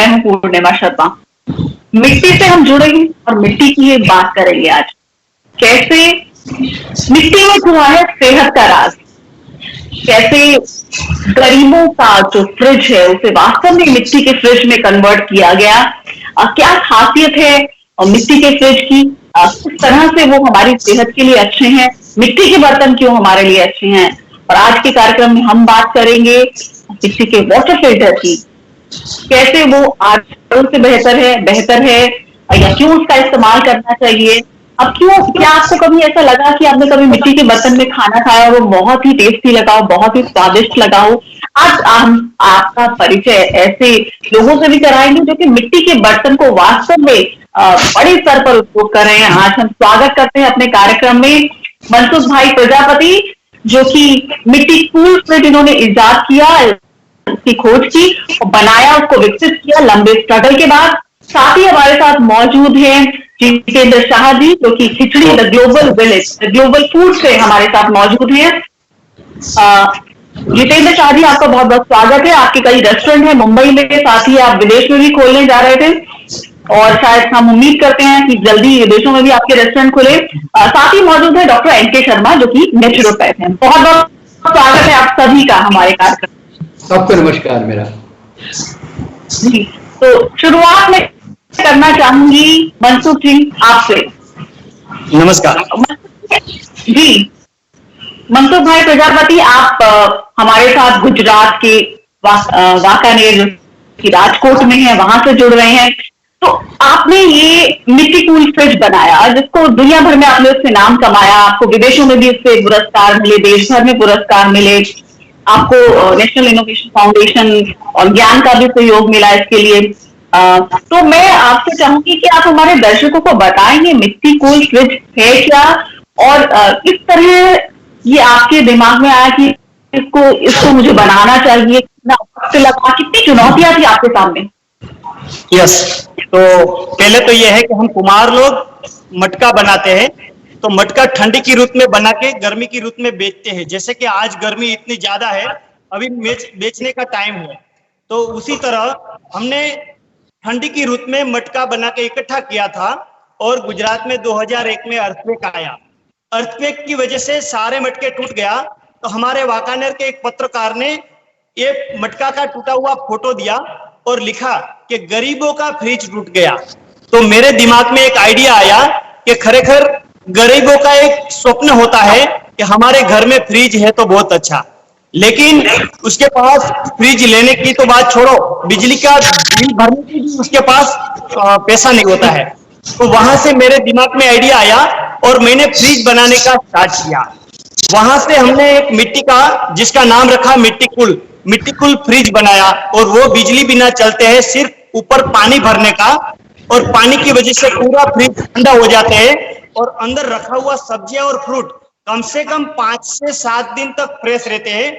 मैं हूं पूर्णिमा शर्मा। मिट्टी से हम जुड़ेंगे और मिट्टी की ये बात करेंगे आज। कैसे मिट्टी में छुपा है सेहत का राज। कैसे गरीबों का जो फ्रिज है उसे वास्तव में मिट्टी के फ्रिज में कन्वर्ट किया गया। क्या खासियत है और मिट्टी के फ्रिज की, किस तरह से वो हमारी सेहत के लिए अच्छे हैं, मिट्टी के बर्तन क्यों हमारे लिए अच्छे हैं। और आज के कार्यक्रम में हम बात करेंगे मिट्टी के वाटर फिल्टर की, कैसे वो आरओ से बेहतर है या क्यों उसका इस्तेमाल करना चाहिए। अब क्यों, क्या आपको कभी ऐसा लगा कि आपने कभी मिट्टी के बर्तन में खाना खाया वो बहुत ही टेस्टी लगा हो, बहुत ही स्वादिष्ट लगा हो। आज हम आपका परिचय ऐसे लोगों से भी कराएंगे जो कि मिट्टी के बर्तन को वास्तव में बड़े स्तर पर उपयोग कर रहे हैं। आज हम स्वागत करते हैं अपने कार्यक्रम में मनसुख भाई प्रजापति, जो कि मिट्टी कूल फ्रिज इन्होंने इजाद किया, उसकी खोज की और बनाया, उसको विकसित किया लंबे स्ट्रगल के बाद। साथ ही हमारे साथ मौजूद हैं जितेंद्र शाह जी, जो कि khichdi the global village, the global food से हमारे साथ मौजूद हैं। जितेंद्र शाह जी, आपका बहुत बहुत स्वागत है। आपके कई रेस्टोरेंट हैं मुंबई में, साथ ही आप विदेश में भी खोलने जा रहे थे और शायद हम उम्मीद करते हैं कि जल्दी विदेशों में भी आपके रेस्टोरेंट खुले। साथ ही मौजूद है डॉक्टर एनके शर्मा, जो कि नेचुरोपैथ हैं। बहुत बहुत स्वागत है आप सभी का हमारे कार्यक्रम। सबको नमस्कार मेरा जी। तो शुरुआत में करना चाहूंगी मनसुख जी आपसे। नमस्कार जी। मनसुख भाई प्रजापति, आप हमारे साथ गुजरात के वाकानेर की राजकोट में है, वहां से जुड़ रहे हैं। तो आपने ये मिट्टी कूल फ्रिज बनाया जिसको दुनिया भर में आपने उससे नाम कमाया, आपको विदेशों में भी इससे पुरस्कार मिले, देश भर में पुरस्कार मिले, आपको नेशनल इनोवेशन फाउंडेशन और ज्ञान का भी सहयोग मिला इसके लिए। तो मैं आपसे चाहूंगी कि आप हमारे दर्शकों को बताएंगे मिट्टी कूल फ्रिज है क्या और किस तरह ये आपके दिमाग में आया कि इसको मुझे बनाना चाहिए, कितना वक्त लगा, कितनी चुनौतियां थी आपके सामने। यस, तो पहले तो यह है कि हम कुम्हार लोग मटका बनाते हैं, तो मटका ठंडी की रुत में बना के गर्मी की रुत में बेचते हैं। जैसे कि आज गर्मी इतनी ज्यादा है, अभी बेचने का टाइम है, तो उसी तरह हमने ठंडी की रुत में मटका बना के इकट्ठा किया था। और गुजरात में 2001 में अर्थक्वेक आया। अर्थक्वेक की वजह से सारे मटके टूट गया, तो हमारे वाकानेर के एक पत्रकार ने ये मटका का टूटा हुआ फोटो दिया और लिखा कि गरीबों का फ्रिज टूट गया। तो मेरे दिमाग में एक आइडिया आया कि खरेखर गरीबों का एक स्वप्न होता है कि हमारे घर में फ्रिज है तो बहुत अच्छा, लेकिन उसके पास फ्रिज लेने की तो बात छोड़ो, बिजली का बिल भरने की भी उसके पास पैसा नहीं होता है। तो वहां से मेरे दिमाग में आइडिया आया और मैंने फ्रिज बनाने का स्टार्ट किया। वहां से हमने एक मिट्टी का, जिसका नाम रखा मिट्टी कूल फ्रिज बनाया, और वो बिजली बिना चलते हैं, सिर्फ ऊपर पानी भरने का, और पानी की वजह से पूरा फ्रिज ठंडा हो जाते हैं और अंदर रखा हुआ सब्जियां और फ्रूट कम से कम 5 से 7 दिन तक फ्रेश रहते हैं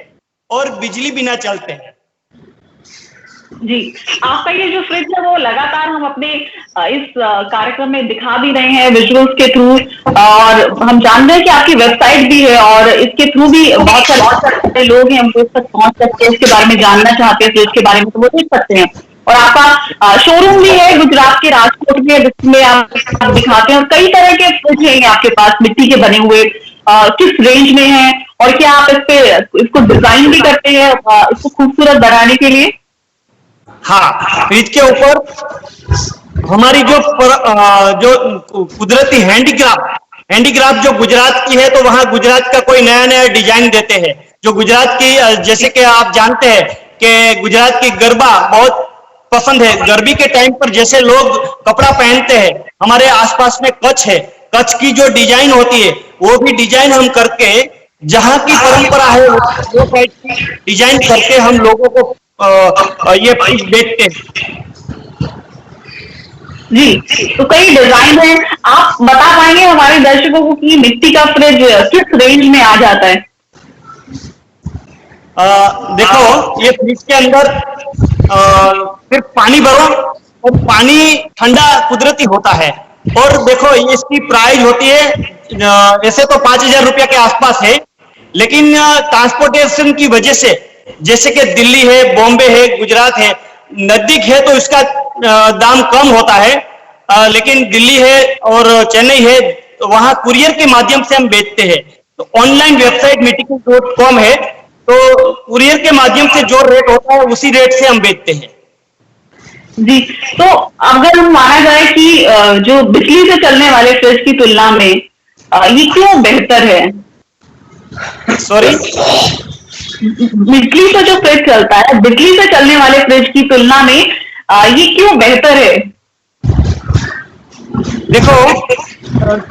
और बिजली बिना चलते हैं। जी, आपका ये जो फ्रिज है वो लगातार हम अपने इस कार्यक्रम में दिखा भी रहे हैं विजुअल्स के थ्रू, और हम जान रहे हैं कि आपकी वेबसाइट भी है और इसके थ्रू भी बहुत सारे लोग हैं हम लोग तक पहुंच सकते हैं, इसके बारे में जानना चाहते हैं फ्रिज के बारे में, तो वो देख सकते हैं। और आपका शोरूम भी है गुजरात के राजकोट में, जिसमें आप दिखाते हैं, और कई तरह के फ्रिज हैं आपके पास मिट्टी के बने हुए। किस रेंज में है और क्या आप इसको डिजाइन भी करते हैं इसको खूबसूरत बनाने के लिए? हाँ, फ्रिज के ऊपर हमारी जो कुदरती हैंडीक्राफ्ट जो गुजरात की है, तो वहां गुजरात का कोई नया नया डिजाइन देते हैं। जो गुजरात की, जैसे कि आप जानते हैं कि गुजरात की गरबा बहुत पसंद है। गर्मी के टाइम पर जैसे लोग कपड़ा पहनते हैं, हमारे आसपास में कच्छ है, कच्छ की जो डिजाइन होती है वो भी डिजाइन हम करके, जहां की परंपरा है वो डिजाइन करके हम लोगों को ये फ्रिज बेचते हैं। जी, तो कई डिजाइन है, आप बता पाएंगे हमारे दर्शकों को कि मिट्टी का फ्रिज किस रेंज में आ जाता है? देखो, ये फ्रिज के अंदर सिर्फ पानी भरो और पानी ठंडा कुदरती होता है। और देखो, इसकी प्राइस होती है वैसे तो 5,000 रुपया के आसपास है, लेकिन ट्रांसपोर्टेशन की वजह से, जैसे कि दिल्ली है, बॉम्बे है, गुजरात है, नजदीक है तो इसका दाम कम होता है, लेकिन दिल्ली है और चेन्नई है तो वहां कुरियर के माध्यम से हम बेचते हैं। तो ऑनलाइन वेबसाइट mythical.com है, तो कुरियर के माध्यम से जो रेट होता है उसी रेट से हम बेचते हैं। जी, तो अगर हम माना जाए कि जो बिजली से चलने वाले फ्रिज की तुलना में ये क्यों बेहतर है? सॉरी, बिजली से जो फ्रिज चलता है, बिजली से चलने वाले फ्रिज की तुलना में ये क्यों बेहतर है? देखो,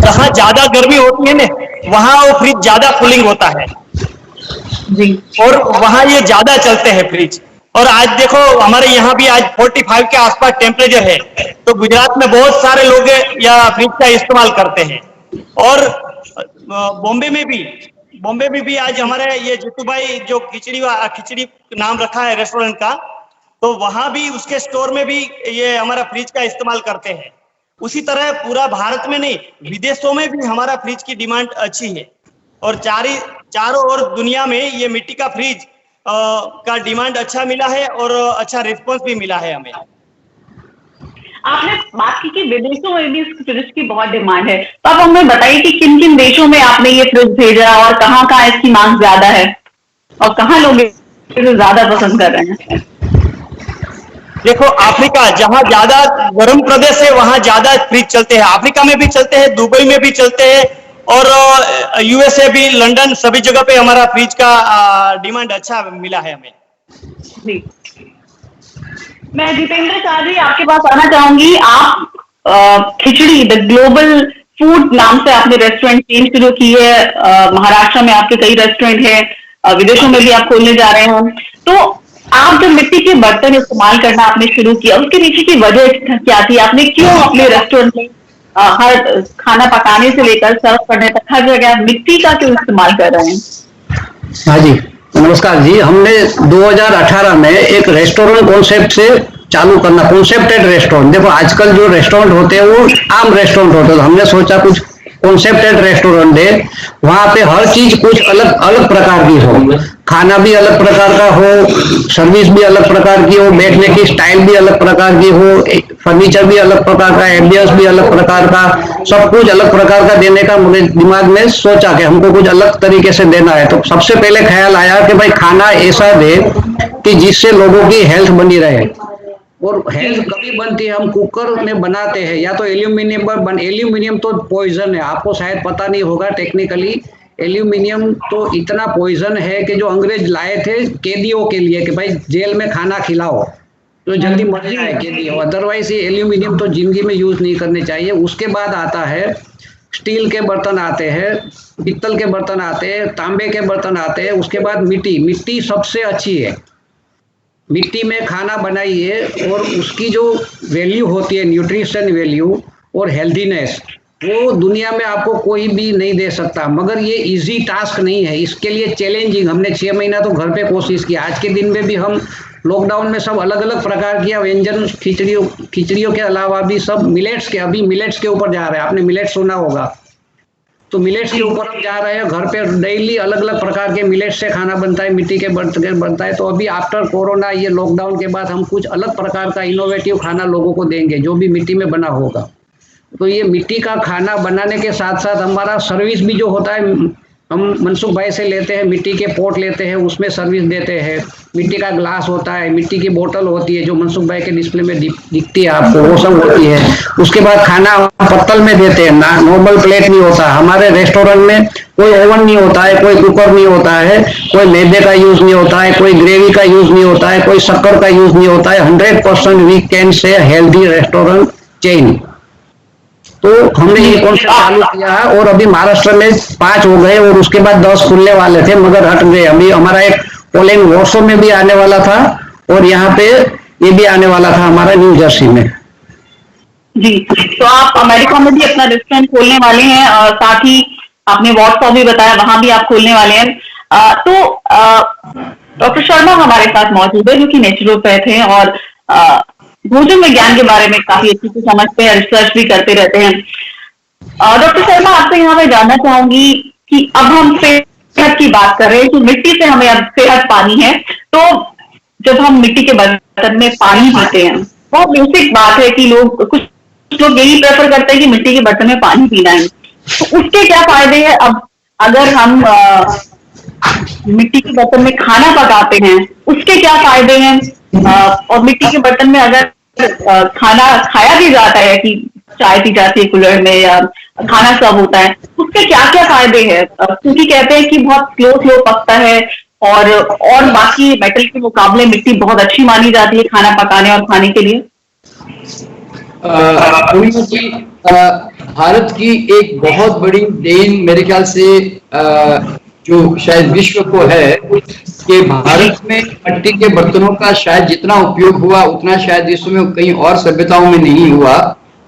जहां ज्यादा गर्मी होती है ना, वहां वो फ्रिज ज्यादा कूलिंग होता है जी, और वहां ये ज्यादा चलते हैं फ्रिज। और आज देखो हमारे यहाँ भी आज 45 के आसपास टेम्परेचर है, तो गुजरात में बहुत सारे लोग या फ्रिज का इस्तेमाल करते हैं। और बॉम्बे में भी आज हमारे ये जितू भाई जो खिचड़ी नाम रखा है रेस्टोरेंट का, तो वहां भी उसके स्टोर में भी ये हमारा फ्रिज का इस्तेमाल करते हैं। उसी तरह पूरा भारत में नहीं, विदेशों में भी हमारा फ्रिज की डिमांड अच्छी है और चारों ओर दुनिया में ये मिट्टी का फ्रिज का डिमांड अच्छा मिला है और अच्छा रिस्पॉन्स भी मिला है हमें। आपने बात की कि विदेशों में भी इस फ्रिज की बहुत डिमांड है, तो आप हमें बताइए कि किन किन देशों में आपने ये फ्रिज भेजा और कहाँ कहाँ इसकी मांग ज्यादा है और कहाँ लोग इसे ज्यादा पसंद कर रहे हैं? देखो, अफ्रीका जहां ज्यादा गर्म प्रदेश है वहां ज्यादा फ्रिज चलते हैं। अफ्रीका में भी चलते हैं, दुबई में भी चलते हैं और यूएसए भी, लंदन, सभी जगह पे हमारा फ्रिज का डिमांड अच्छा मिला है हमें। जी, मैं जितेंद्र शाह जी आपके पास आना चाहूंगी। आप खिचड़ी द ग्लोबल फूड नाम से आपने रेस्टोरेंट चेन शुरू की है। महाराष्ट्र में आपके कई रेस्टोरेंट हैं, विदेशों में भी आप खोलने जा रहे हैं। तो आप जो मिट्टी के बर्तन इस्तेमाल करना आपने शुरू किया, उसके पीछे की वजह क्या थी? आपने क्यों अपने रेस्टोरेंट में हर खाना पकाने से लेकर सर्व करने तक हर जगह मिट्टी का क्यों इस्तेमाल कर रहे हैं? हाँ जी, नमस्कार जी। हमने 2018 में एक रेस्टोरेंट कॉन्सेप्ट से चालू करना, कॉन्सेप्टेड रेस्टोरेंट। देखो आजकल जो रेस्टोरेंट होते हैं वो आम रेस्टोरेंट होते हैं, तो हमने सोचा कुछ कॉन्सेप्टेड रेस्टोरेंट है, वहां पे हर चीज कुछ अलग अलग प्रकार की हो, खाना भी अलग प्रकार का हो, सर्विस भी अलग प्रकार की हो, बैठने की स्टाइल भी अलग प्रकार की हो, फर्नीचर भी अलग प्रकार का, एम्बियंस भी अलग प्रकार का, सब कुछ अलग प्रकार का देने का मेरे दिमाग में सोचा कि हमको कुछ अलग तरीके से देना है। तो सबसे पहले ख्याल आया कि भाई खाना ऐसा दे कि जिससे लोगों की हेल्थ बनी रहे। और हेल्थ कभी बनती है, हम कुकर में बनाते हैं या तो एल्यूमिनियम पर एल्यूमिनियम तो पॉइजन है, आपको शायद पता नहीं होगा टेक्निकली। एल्यूमिनियम तो इतना पॉइजन है कि जो अंग्रेज लाए थे कैदियों के लिए कि भाई जेल में खाना खिलाओ तो जल्दी मर जाए कैदी हो, अदरवाइज ये एल्यूमिनियम तो जिंदगी में यूज नहीं करने चाहिए। उसके बाद आता है स्टील के बर्तन आते हैं, पित्तल के बर्तन आते हैं, तांबे के बर्तन आते हैं। उसके बाद मिट्टी सबसे अच्छी है। मिट्टी में खाना बनाइए और उसकी जो वैल्यू होती है, न्यूट्रिशन वैल्यू और हेल्दीनेस, वो दुनिया में आपको कोई भी नहीं दे सकता। मगर ये इजी टास्क नहीं है, इसके लिए चैलेंजिंग। हमने 6 महीना तो घर पे कोशिश की। आज के दिन में भी हम लॉकडाउन में सब अलग अलग प्रकार के व्यंजन, खिचड़ियों के अलावा भी सब मिलेट्स के ऊपर जा रहे हैं। आपने मिलेट्स सुना होगा, तो मिलेट्स के ऊपर हम जा रहे हैं। घर पे डेली अलग अलग प्रकार के मिलेट्स से खाना बनता है, मिट्टी के बर्तन बनता है। तो अभी आफ्टर कोरोना, ये लॉकडाउन के बाद हम कुछ अलग प्रकार का इनोवेटिव खाना लोगों को देंगे जो भी मिट्टी में बना होगा। तो ये मिट्टी का खाना बनाने के साथ साथ हमारा सर्विस भी जो होता है, हम मनसुख भाई से लेते हैं, मिट्टी के पोट लेते हैं, उसमें सर्विस देते हैं। मिट्टी का ग्लास होता है, मिट्टी की बोतल होती है जो मनसुख भाई के डिस्प्ले में दिखती है आपको, वो सब होती है। उसके बाद खाना पत्तल में देते हैं, नॉर्मल प्लेट नहीं होता हमारे रेस्टोरेंट में। कोई ओवन नहीं होता है, कोई कुकर नहीं होता है, कोई मैदे का यूज नहीं होता है, कोई ग्रेवी का यूज नहीं होता है, कोई शक्कर का यूज नहीं होता है। 100% we can say healthy restaurant chain. तो हमने ये कॉन्सेप्ट चालू किया है और अभी महाराष्ट्र में 5 हो गए और उसके बाद 10 खुलने वाले थे मगर हट गए। अभी हमारा एक पोलैंड वॉर्सो में भी आने वाला था और यहाँ पे ये भी आने वाला था हमारा न्यू जर्सी में। जी, तो आप अमेरिका में भी अपना रेस्टोरेंट खोलने वाले हैं और साथ ही आपने वॉट्सअप भी बताया, वहां भी आप खोलने वाले हैं। तो डॉक्टर शर्मा हमारे साथ मौजूद है जो कि नेचुरोपैथ हैं और भोजन विज्ञान के बारे में काफी अच्छे से समझते हैं, रिसर्च भी करते रहते हैं। डॉक्टर शर्मा, आपसे यहाँ मैं जानना चाहूंगी कि अब हम सेहत की बात कर रहे हैं कि मिट्टी से हमें अब सेहत पानी है, तो जब हम मिट्टी के बर्तन में पानी पीते हैं, बहुत बेसिक बात है कि कुछ लोग यही प्रेफर करते हैं कि मिट्टी के बर्तन में पानी पीना है। तो उसके क्या फायदे हैं? अब अगर हम मिट्टी के बर्तन में खाना पकाते हैं, उसके क्या फायदे हैं? और मिट्टी के बर्तन में अगर खाना खाया भी जाता है, कि चाय पी जाती है कुल्हड़ में या खाना सर्व होता है, उसके क्या क्या फायदे हैं? क्योंकि कहते हैं कि बहुत स्लो पकता है, और बाकी मेटल के मुकाबले मिट्टी बहुत अच्छी मानी जाती है खाना पकाने और खाने के लिए। पूर्णिमा जी, भारत की एक बहुत बड़ी देन मेरे ख्याल से जो शायद विश्व को है कि भारत में मिट्टी के बर्तनों का शायद जितना उपयोग हुआ उतना शायद विश्व में कहीं और सभ्यताओं में नहीं हुआ।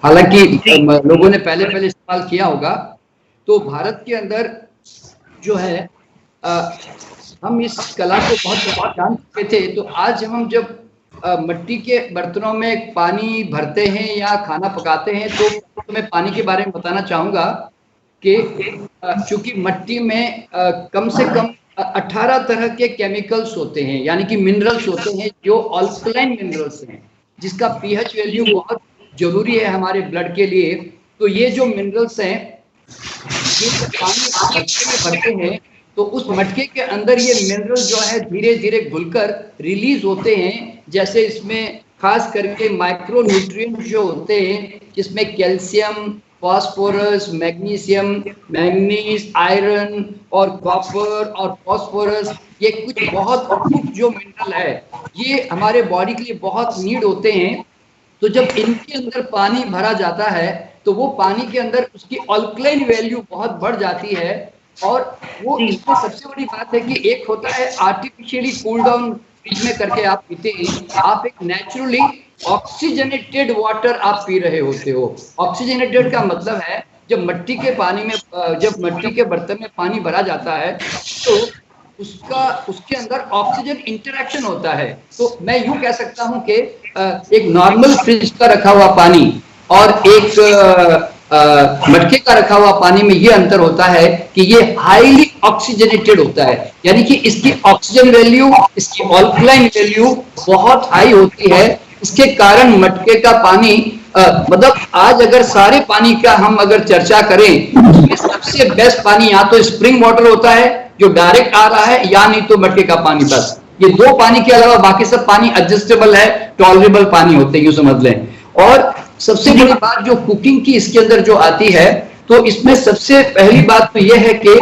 हालांकि लोगों ने पहले इस्तेमाल किया होगा। तो भारत के अंदर जो है हम इस कला को बहुत जान चुके थे। तो आज हम जब मिट्टी के बर्तनों में पानी भरते हैं या खाना पकाते हैं, तो मैं पानी के बारे में बताना चाहूंगा कि चूंकि मिट्टी में कम से कम 18 तरह के केमिकल्स होते हैं, यानी कि मिनरल्स होते हैं जो अल्कलाइन मिनरल्स हैं, जिसका पीएच वैल्यू बहुत जरूरी है हमारे ब्लड के लिए। तो ये जो मिनरल्स हैं, ये पानी मटके में भरते हैं तो उस मटके के अंदर ये मिनरल जो है धीरे धीरे घुलकर रिलीज होते हैं। जैसे इसमें खास करके माइक्रो न्यूट्रिएंट जो होते हैं, जिसमें calcium, phosphorus, magnesium, manganese, iron और कॉपर और फास्फोरस, ये कुछ बहुत अद्भुत जो मिनरल है, ये हमारे बॉडी के लिए बहुत नीड होते हैं। तो जब इनके अंदर पानी भरा जाता है तो वो पानी के अंदर उसकी अल्कलाइन वैल्यू बहुत बढ़ जाती है। और वो इसमें सबसे बड़ी बात है कि एक होता है आर्टिफिशियली कूल डाउन फ्रिज में करके आप पीते हैं, आप एक नेचुरली ऑक्सीजनेटेड वाटर आप पी रहे होते हो। ऑक्सीजनेटेड का मतलब है जब मिट्टी के पानी में, जब मिट्टी के बर्तन में पानी भरा जाता है तो उसके अंदर ऑक्सीजन इंटरेक्शन होता है। तो मैं यूं कह सकता हूं कि एक नॉर्मल फ्रिज का रखा हुआ पानी और एक मटके का रखा हुआ पानी में ये अंतर होता है कि ये हाईली ऑक्सीजनेटेड होता है, यानी कि इसकी ऑक्सीजन वैल्यू, इसकी अल्कलाइन वैल्यू बहुत हाई होती है। इसके कारण मटके का पानी मतलब आज अगर सारे पानी का हम अगर चर्चा करें तो सबसे बेस्ट पानी या तो स्प्रिंग वाटर होता है जो डायरेक्ट आ रहा है, या नहीं तो मटके का पानी। बस ये दो पानी के अलावा बाकी सब पानी एडजस्टेबल है, टॉलरेबल पानी होते हैं, यूं समझ लें। और सबसे बड़ी बात जो कुकिंग की इसके अंदर जो आती है, तो इसमें सबसे पहली बात तो यह है कि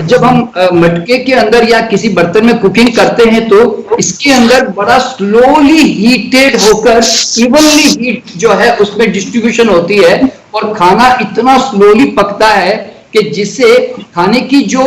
जब हम मटके के अंदर या किसी बर्तन में कुकिंग करते हैं तो इसके अंदर बड़ा स्लोली हीटेड होकर इवनली हीट जो है उसमें डिस्ट्रीब्यूशन होती है और खाना इतना स्लोली पकता है कि जिससे खाने की जो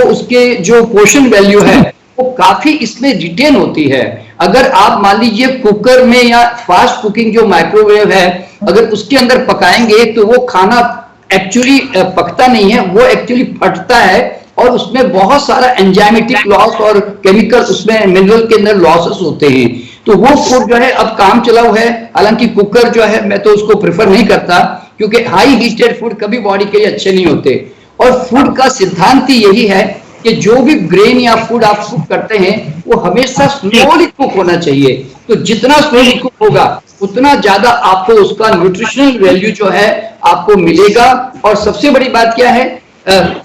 उसके जो पोषण वैल्यू है वो काफी इसमें रिटेन होती है। अगर आप मान लीजिए कुकर में या फास्ट कुकिंग जो माइक्रोवेव है, अगर उसके अंदर पकाएंगे तो वो खाना एक्चुअली पकता नहीं है, वो एक्चुअली फटता है और उसमें बहुत सारा एंजाइमेटिक लॉस और केमिकल उसमें मिनरल के अंदर लॉसेस होते हैं। तो वो फूड जो है अब काम चलाऊ है। हालांकि कुकर जो है मैं तो उसको प्रेफर नहीं करता, क्योंकि हाई हीटेड फूड कभी बॉडी के लिए अच्छे नहीं होते। और फूड का सिद्धांत ही यही है कि जो भी ग्रेन या फूड आप कुक करते हैं वो हमेशा स्लोली कुक होना चाहिए। तो जितना स्लोली कुक होगा उतना ज्यादा आपको उसका न्यूट्रिशनल वैल्यू जो है आपको मिलेगा। और सबसे बड़ी बात क्या है,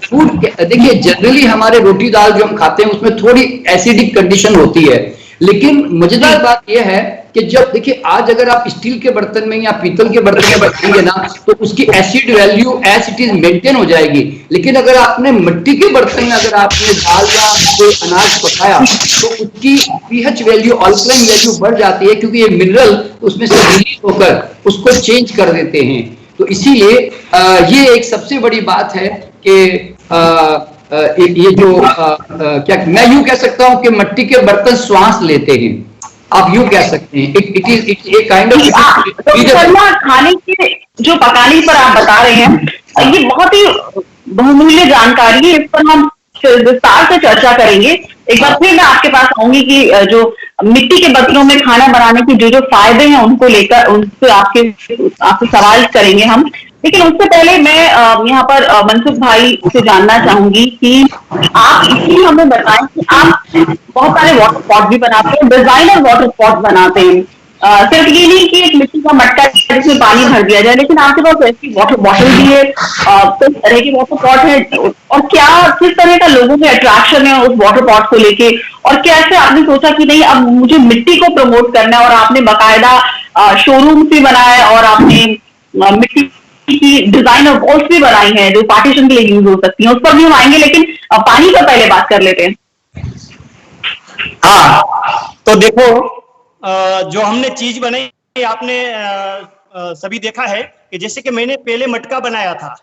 फूड देखिए जनरली हमारे रोटी दाल जो हम खाते हैं उसमें थोड़ी एसिडिक कंडीशन होती है, लेकिन मजेदार बात यह है कि जब देखिए आज अगर आप स्टील के बर्तन में या पीतल के बर्तन में बनाएंगे ना तो उसकी acid value as it is maintain हो जाएगी। लेकिन अगर आपने मिट्टी के बर्तन में अगर आपने दाल या कोई अनाज पकाया तो उसकी पीएच वैल्यू, अल्कलाइन वैल्यू बढ़ जाती है, क्योंकि ये मिनरल उसमें से रिलीज होकर उसको चेंज कर देते हैं। तो इसीलिए ये एक सबसे बड़ी बात है कि ये जो क्या मैं यूं कह सकता हूं कि मिट्टी के बर्तन श्वास लेते हैं, आप यूं कह सकते हैं। It is a kind of खाने के जो पकाने पर आप बता रहे हैं, ये बहुत ही बहुमूल्य जानकारी है, इस पर हम विस्तार से चर्चा करेंगे। एक बार फिर मैं आपके पास आऊंगी कि जो मिट्टी के बर्तनों में खाना बनाने के जो जो फायदे हैं उनको लेकर उनसे आपसे सवाल करेंगे हम। लेकिन उससे पहले मैं यहाँ पर मनसुख भाई से जानना चाहूंगी कि आप इसलिए हमें बताएं कि आप बहुत सारे वाटर पॉट भी बनाते हैं, डिजाइनर वाटर पॉट बनाते हैं। सिर्फ ये नहीं कि एक मिट्टी का मटका जिसमें पानी भर दिया जाए, लेकिन आपके पास ऐसी वाटर बॉटल भी है, किस तरह की वाटर पॉट है, और क्या किस तरह का लोगों में अट्रैक्शन है उस वाटर पॉट को लेके, और कैसे आपने सोचा कि नहीं अब मुझे मिट्टी को प्रमोट करना है, और आपने बाकायदा शोरूम भी बनाया और आपने मिट्टी की डिजाइनर वॉल्स भी बनाई हैं जो पार्टीशन के लिए यूज हो सकती हैं, उस पर भी हम आएंगे, लेकिन पानी पर पहले बात कर लेते हैं। हाँ, तो देखो जो हमने चीज बनाई आपने सभी देखा है कि जैसे कि मैंने पहले मटका बनाया था,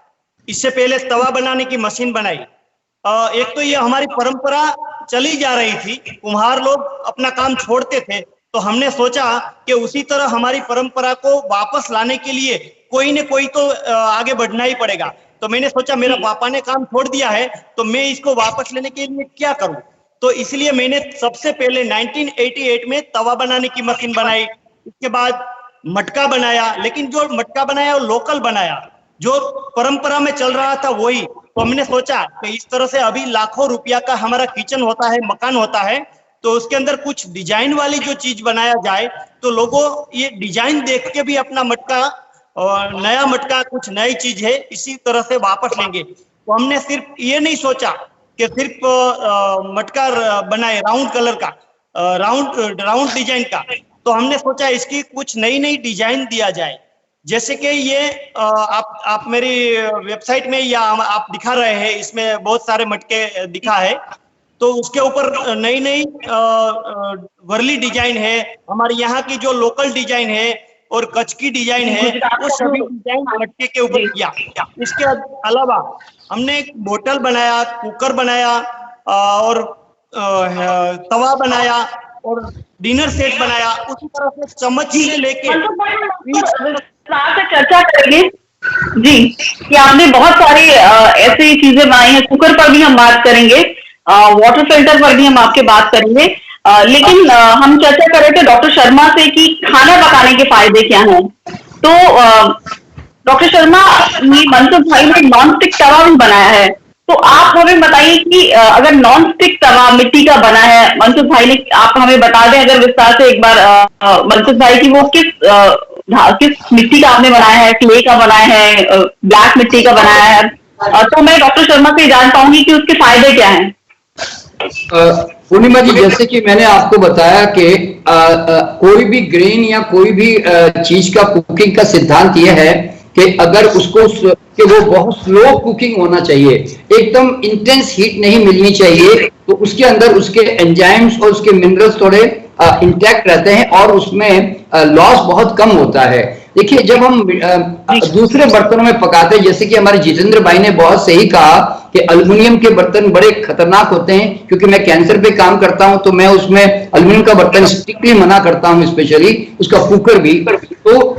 इससे पहले तवा बनाने की मशीन बनाई। एक तो ये हमारी परंपरा चली जा रही थी, कुम्हार लोग अपना काम छोड़ते थे, तो हमने सोचा कि उसी तरह हमारी परंपरा को वापस लाने के लिए कोई न कोई तो आगे बढ़ना ही पड़ेगा। तो मैंने सोचा मेरा पापा ने काम छोड़ दिया है तो मैं इसको वापस लेने के लिए क्या करूं, तो इसलिए मैंने सबसे पहले 1988 में तवा बनाने की मशीन बनाई। इसके बाद मटका बनाया, लेकिन जो मटका बनाया वो लोकल बनाया, जो परंपरा में चल रहा था वही। तो हमने सोचा कि इस तरह से अभी लाखों रुपया का हमारा किचन होता है, मकान होता है, तो उसके अंदर कुछ डिजाइन वाली जो चीज बनाया जाए तो लोगों ये डिजाइन देख के भी अपना मटका और नया मटका कुछ नई चीज है इसी तरह से वापस लेंगे। तो हमने सिर्फ ये नहीं सोचा कि सिर्फ मटका बनाए राउंड कलर का, राउंड डिजाइन का, तो हमने सोचा इसकी कुछ नई नई डिजाइन दिया जाए। जैसे कि ये आप मेरी वेबसाइट में या आप दिखा रहे हैं, इसमें बहुत सारे मटके दिखा है, तो उसके ऊपर नई नई वर्ली डिजाइन है, हमारे यहाँ की जो लोकल डिजाइन है और कच्छ की डिजाइन है, वो सभी डिजाइन मटके के ऊपर किया। इसके अलावा हमने एक बोतल बनाया, कुकर बनाया और तवा बनाया और डिनर सेट बनाया। उसी तरह से चम्मच से लेके चर्चा करेंगे जी कि आपने बहुत सारी ऐसी चीजें बनाई हैं। कुकर पर भी हम बात करेंगे, वाटर फिल्टर पर भी हम आपके बात करेंगे, लेकिन हम चर्चा कर रहे थे डॉक्टर शर्मा से कि खाना पकाने के फायदे क्या हैं। तो डॉक्टर शर्मा, मनसुख भाई ने नॉन स्टिक तवा भी बनाया है, तो आप हमें बताइए कि अगर नॉन स्टिक तवा मिट्टी का बना है, मनसुख भाई ने, आप हमें बता दें अगर विस्तार से एक बार मनसुख भाई की वो किस मिट्टी का आपने बनाया है, क्ले का बनाया है, ब्लैक मिट्टी का बनाया है, तो मैं डॉक्टर शर्मा से जान पाऊंगी कि उसके फायदे क्या हैं। पूर्णिमा जी, जैसे कि मैंने आपको बताया कि कोई भी ग्रेन या कोई भी चीज का कुकिंग का सिद्धांत यह है कि अगर उसको कि वो बहुत स्लो कुकिंग होना चाहिए, एकदम इंटेंस हीट नहीं मिलनी चाहिए, तो उसके अंदर उसके एंजाइम्स और उसके मिनरल्स थोड़े इंटैक्ट रहते हैं और उसमें लॉस बहुत कम होता है। देखिए, जब हम दूसरे बर्तनों में पकाते हैं, जैसे कि हमारे जितेंद्र भाई ने बहुत सही कहा कि एल्युमिनियम के बर्तन बड़े खतरनाक होते हैं, क्योंकि मैं कैंसर पे काम करता हूं तो मैं उसमें एल्युमिनियम का बर्तन स्ट्रिक्टली मना करता हूं, स्पेशली उसका कुकर भी। तो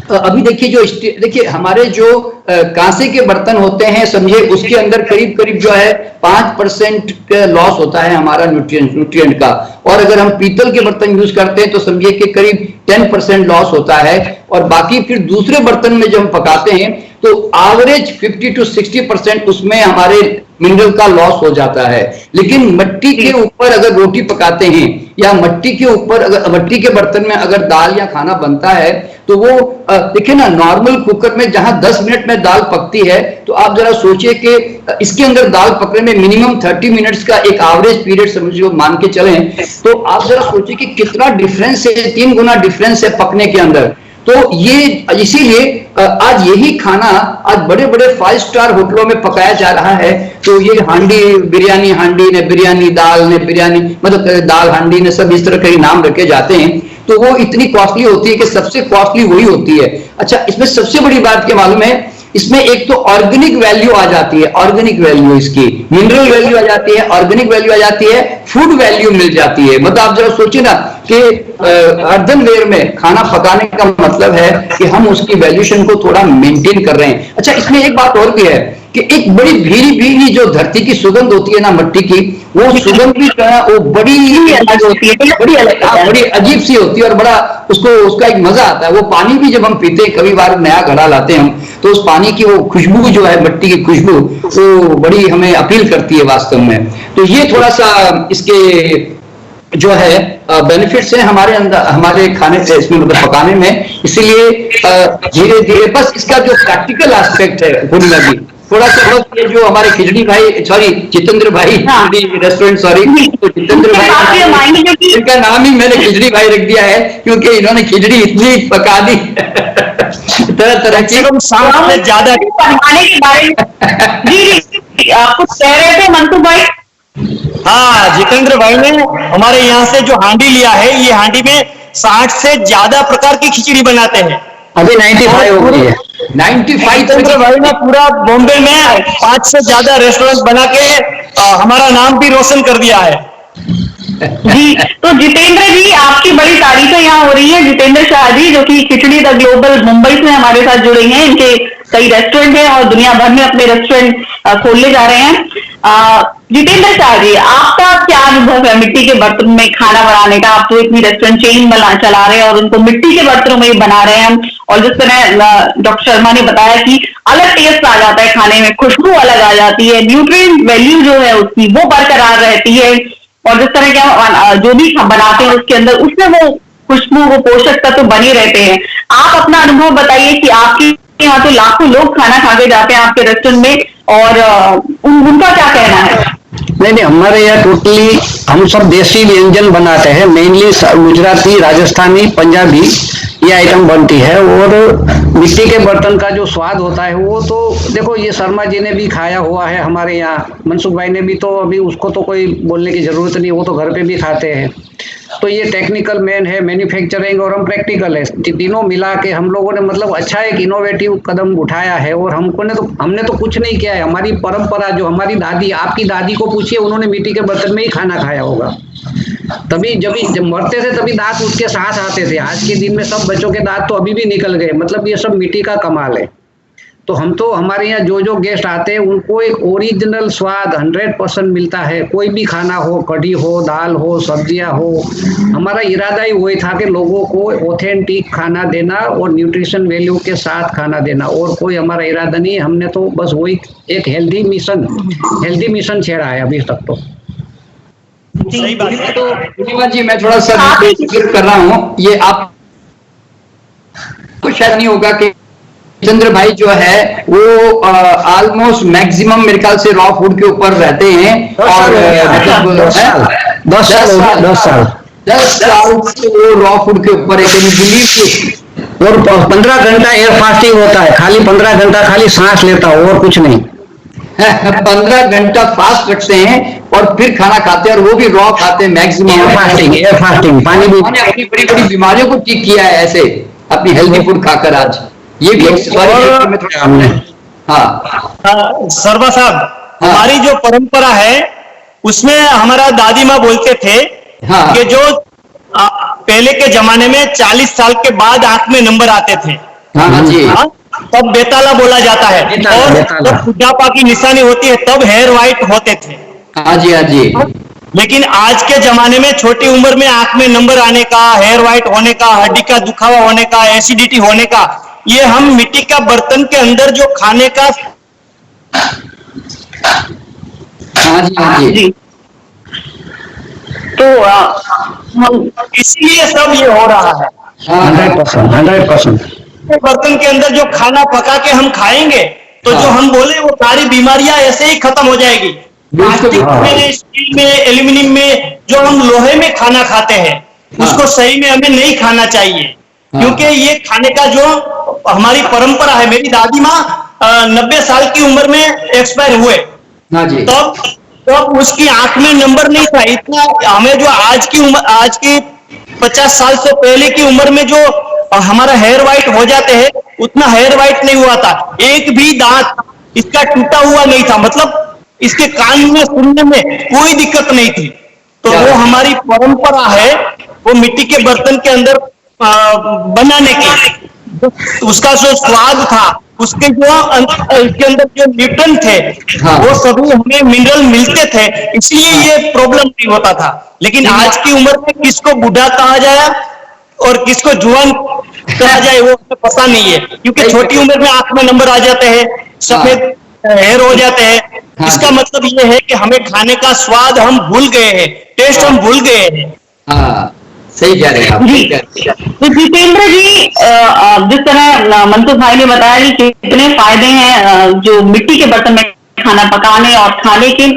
अभी देखिए हमारे जो कांसे के बर्तन होते हैं, समझे उसके अंदर करीब करीब जो है 5% का लॉस होता है हमारा न्यूट्रिएंट का, और अगर हम पीतल के बर्तन यूज करते हैं तो समझिए कि करीब 10% लॉस होता है, और बाकी फिर दूसरे बर्तन में जब हम पकाते हैं तो एवरेज 50 to 60% उसमें हमारे मिनरल का लॉस हो जाता है। लेकिन मिट्टी के ऊपर अगर रोटी पकाते हैं या मिट्टी के ऊपर अगर मट्टी के बर्तन में अगर दाल या खाना बनता है तो वो देखिए ना, नॉर्मल कुकर में जहां 10 मिनट में दाल पकती है, तो आप जरा सोचिए कि इसके अंदर दाल पकने में मिनिमम 30 मिनट्स का एक एवरेज पीरियड समझिए मान के चलें, तो आप जरा सोचिए कि कितना डिफरेंस है, 3 गुना डिफरेंस है पकने के अंदर। तो ये इसीलिए आज यही खाना आज बड़े बड़े 5 स्टार होटलों में पकाया जा रहा है। तो ये हांडी बिरयानी, हांडी ने बिरयानी, दाल ने बिरयानी, मतलब दाल हांडी ने सब इस तरह के नाम रखे जाते हैं, तो वो इतनी कॉस्टली होती है कि सबसे कॉस्टली वही होती है। अच्छा, इसमें सबसे बड़ी बात क्या मालूम है, इसमें एक तो ऑर्गेनिक वैल्यू आ जाती है, ऑर्गेनिक वैल्यू इसकी, मिनरल वैल्यू आ जाती है, ऑर्गेनिक वैल्यू आ जाती है, फूड वैल्यू मिल जाती है। मतलब आप जरा सोचिए ना, कि अर्धनवेयर में खाना पकाने का मतलब है कि हम उसकी वैल्यूएशन को थोड़ा मेंटेन कर रहे हैं। अच्छा, इसमें एक बात और भी है कि एक बड़ी भीरी भीरी जो धरती की सुगंध होती है ना मिट्टी की, वो सुगंध भी जो है वो बड़ी अलग होती है, बड़ी अलग, बड़ी अजीब सी होती है और बड़ा उसका एक मजा आता है। वो पानी भी जब हम पीते हैं, कभी बार नया घड़ा लाते हैं हम, तो उस पानी की वो खुशबू जो है, मिट्टी की खुशबू, वो बड़ी हमें अपील करती है वास्तव में। तो ये थोड़ा सा इसके जो है बेनिफिट्स हैं हमारे अंदर, हमारे खाने से, इसमें मतलब पकाने में। इसीलिए धीरे धीरे बस इसका जो प्रैक्टिकल एस्पेक्ट है पूर्णिमा जी, थोड़ा सा बस ये जो हमारे खिचड़ी भाई, सॉरी जितेंद्र भाई, रेस्टोरेंट, सॉरी, तो जितेंद्र भाई, इनका नाम ही मैंने खिचड़ी भाई रख दिया है क्योंकि इन्होंने खिचड़ी इतनी पका दी तरह तरह की, ज्यादा बनाने के बारे में जी आप कुछ कह रहे थे मंटू भाई? हाँ, जितेंद्र भाई ने हमारे यहाँ से जो हांडी लिया है, ये हांडी में 60 से ज्यादा प्रकार की खिचड़ी बनाते हैं। अभी 95 हो गई है। 95 जितेंद्र भाई ने पूरा बॉम्बे में 5 से ज्यादा रेस्टोरेंट बना के हमारा नाम भी रोशन कर दिया है। जी, तो जितेंद्र जी आपकी बड़ी तारीफें यहाँ हो रही है। जितेंद्र शाह जी जो कि खिचड़ी द ग्लोबल मुंबई से हमारे साथ जुड़े हैं, इनके कई रेस्टोरेंट हैं और दुनिया भर में अपने रेस्टोरेंट खोलने जा रहे हैं। जितेंद्र शाह जी, आपका क्या अनुभव है मिट्टी के बर्तन में खाना बनाने का? आप तो इतनी रेस्टोरेंट चेन चला रहे हैं और उनको मिट्टी के बर्तनों में ही बना रहे हैं, और जिस तरह डॉक्टर शर्मा ने बताया कि अलग टेस्ट आ जाता है खाने में, खुशबू अलग आ जाती है, न्यूट्रिएंट वैल्यू जो है उसकी वो बरकरार रहती है, और जिस तरह के जो भी बनाते हैं उसके अंदर उसमें वो खुशबू, वो पोषक तत्व तो बने रहते हैं। आप अपना अनुभव बताइए कि आपके यहाँ तो लाखों लोग खाना खा के जाते हैं आपके रेस्टोरेंट में, और उनका क्या कहना है? नहीं, हमारे यहाँ टोटली हम सब देसी व्यंजन बनाते हैं, मेनली गुजराती, राजस्थानी, पंजाबी ये आइटम बनती है। और मिट्टी के बर्तन का जो स्वाद होता है वो तो देखो, ये शर्मा जी ने भी खाया हुआ है हमारे यहाँ, मनसुख भाई ने भी, तो अभी उसको तो कोई बोलने की जरूरत नहीं, वो तो घर पे भी खाते हैं। तो ये टेक्निकल मैन है, मैन्युफैक्चरिंग, और हम प्रैक्टिकल है, तीनों मिला के हम लोगों ने मतलब अच्छा एक इनोवेटिव कदम उठाया है। और हमने तो कुछ नहीं किया है, हमारी परंपरा जो हमारी दादी, आपकी दादी को पूछिए, उन्होंने मिट्टी के बर्तन में ही खाना खाया होगा। तभी जब मरते थे तभी दांत उसके साथ आते थे। आज के दिन में सब बच्चों के दांत तो अभी भी निकल गए, मतलब ये सब मिट्टी का कमाल है। तो हम तो हमारे यहाँ जो गेस्ट आते हैं उनको एक ओरिजिनल स्वाद 100% मिलता है। कोई भी खाना हो, कढ़ी हो, दाल हो, सब्जियां हो, हमारा इरादा ही वही था कि लोगों को ऑथेंटिक खाना देना और न्यूट्रिशन वैल्यू के साथ खाना देना, और कोई हमारा इरादा नहीं है। हमने तो बस वही एक हेल्दी मिशन छेड़ा है अभी तक तो। सही बात है। तो पूर्णिमा जी, मैं थोड़ा सा कर रहा हूँ, ये आप कुछ शायद नहीं होगा कि जितेंद्र भाई जो है वो ऑलमोस्ट मैक्सिमम मेरे ख्याल से रॉ फूड के ऊपर रहते हैं, और 10 साल से वो रॉ फूड के ऊपर है। और 15 घंटा एयर फास्टिंग होता है, खाली 15 घंटा खाली सांस लेता हो और कुछ नहीं। 15 घंटा फास्ट रखते हैं और फिर खाना खाते हैं, और वो भी रॉ खाते हैं मैक्सिमम। एयर फास्टिंग पानी भी। उन्होंने अपनी बड़ी बड़ी बीमारियों को ठीक किया है ऐसे अपनी हेल्दी फूड खाकर। आज ये भी हमने सर्वा साहब, हमारी जो परंपरा है उसमें हमारा दादी माँ बोलते थे कि जो पहले के जमाने में 40 साल के बाद आंख में नंबर आते थे, तब बेताला बोला जाता है, और जब बुढ़ापा की निशानी होती है तब हेयर व्हाइट होते थे। हाँ जी। लेकिन आज के जमाने में छोटी उम्र में आंख में नंबर आने का, हेयर व्हाइट होने का, हड्डी का दुखावा होने का, एसिडिटी होने का, ये हम मिट्टी का बर्तन के अंदर जो खाने का। हाँ जी। तो इसलिए सब ये हो रहा है। 100%। बर्तन के अंदर जो खाना पका के हम खाएंगे तो जो हम बोले वो सारी बीमारियां ऐसे ही खत्म हो जाएगी। प्लास्टिक में, स्टील में, एल्यूमिनियम में जो हम लोहे में खाना खाते हैं उसको सही में हमें नहीं खाना चाहिए, क्योंकि ये खाने का जो हमारी परंपरा है। मेरी दादी माँ 90 साल की उम्र में एक्सपायर हुए, तब उसकी आंख में नंबर नहीं था इतना। हमें जो आज की 50 साल से पहले की उम्र में जो हमारा हेयर व्हाइट हो जाते हैं उतना हेयर व्हाइट नहीं हुआ था। एक भी दांत इसका टूटा हुआ नहीं था, मतलब इसके कान में सुनने में कोई दिक्कत नहीं थी। तो वो हमारी परंपरा है, वो मिट्टी के बर्तन के अंदर बनाने की, उसका जो स्वाद था, उसके जो इसके अंदर जो न्यूट्रन थे, हाँ। वो सभी हमें मिनरल मिलते थे, इसलिए ये प्रॉब्लम नहीं होता था। लेकिन आज की उम्र में किसको बूढ़ा कहा जाए और किसको जुआन कहा जाए वो हमें पता नहीं है, क्योंकि छोटी उम्र में आंख में नंबर आ जाते हैं, सफेद हेयर हो जाते हैं। हाँ। इसका मतलब ये है कि हमें खाने का स्वाद हम भूल गए हैं, टेस्ट हम भूल गए हैं। हाँ, सही कह रहे हैं आप, जी। सही कह रहे हैं। तो जितेंद्र जी, जिस तरह मनसुख भाई ने बताया कि कितने फायदे हैं जो मिट्टी के बर्तन में खाना पकाने और खाने के,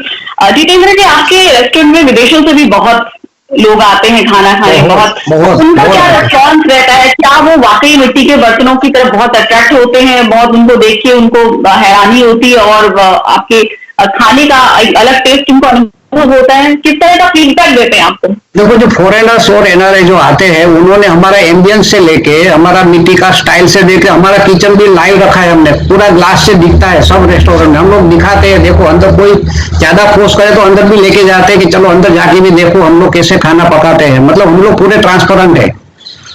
जितेंद्र जी आपके रेस्टोरेंट में विदेशों से भी बहुत लोग आते हैं खाना खाने, बहुत उनका क्या रिस्पॉन्स रहता है? क्या वो वाकई मिट्टी के बर्तनों की तरफ बहुत अट्रैक्ट होते हैं, बहुत उनको देख के उनको हैरानी होती है और आपके खाने का एक अलग टेस्ट उनको अनुभव होता है? किस तरह का फीडबैक देते हैं आपको? देखो, जो फॉरेनर्स और एनआरआई जो आते हैं, उन्होंने हमारा एम्बियंस से लेके हमारा मिट्टी का स्टाइल से देखे, हमारा किचन भी लाइव रखा है हमने, पूरा ग्लास से दिखता है सब रेस्टोरेंट में, हम लोग दिखाते हैं। देखो, अंदर कोई ज्यादा फोर्स करे तो अंदर भी लेके जाते हैं कि चलो अंदर जाके भी देखो हम लोग कैसे खाना पकाते हैं, मतलब हम लोग पूरे ट्रांसपेरेंट है।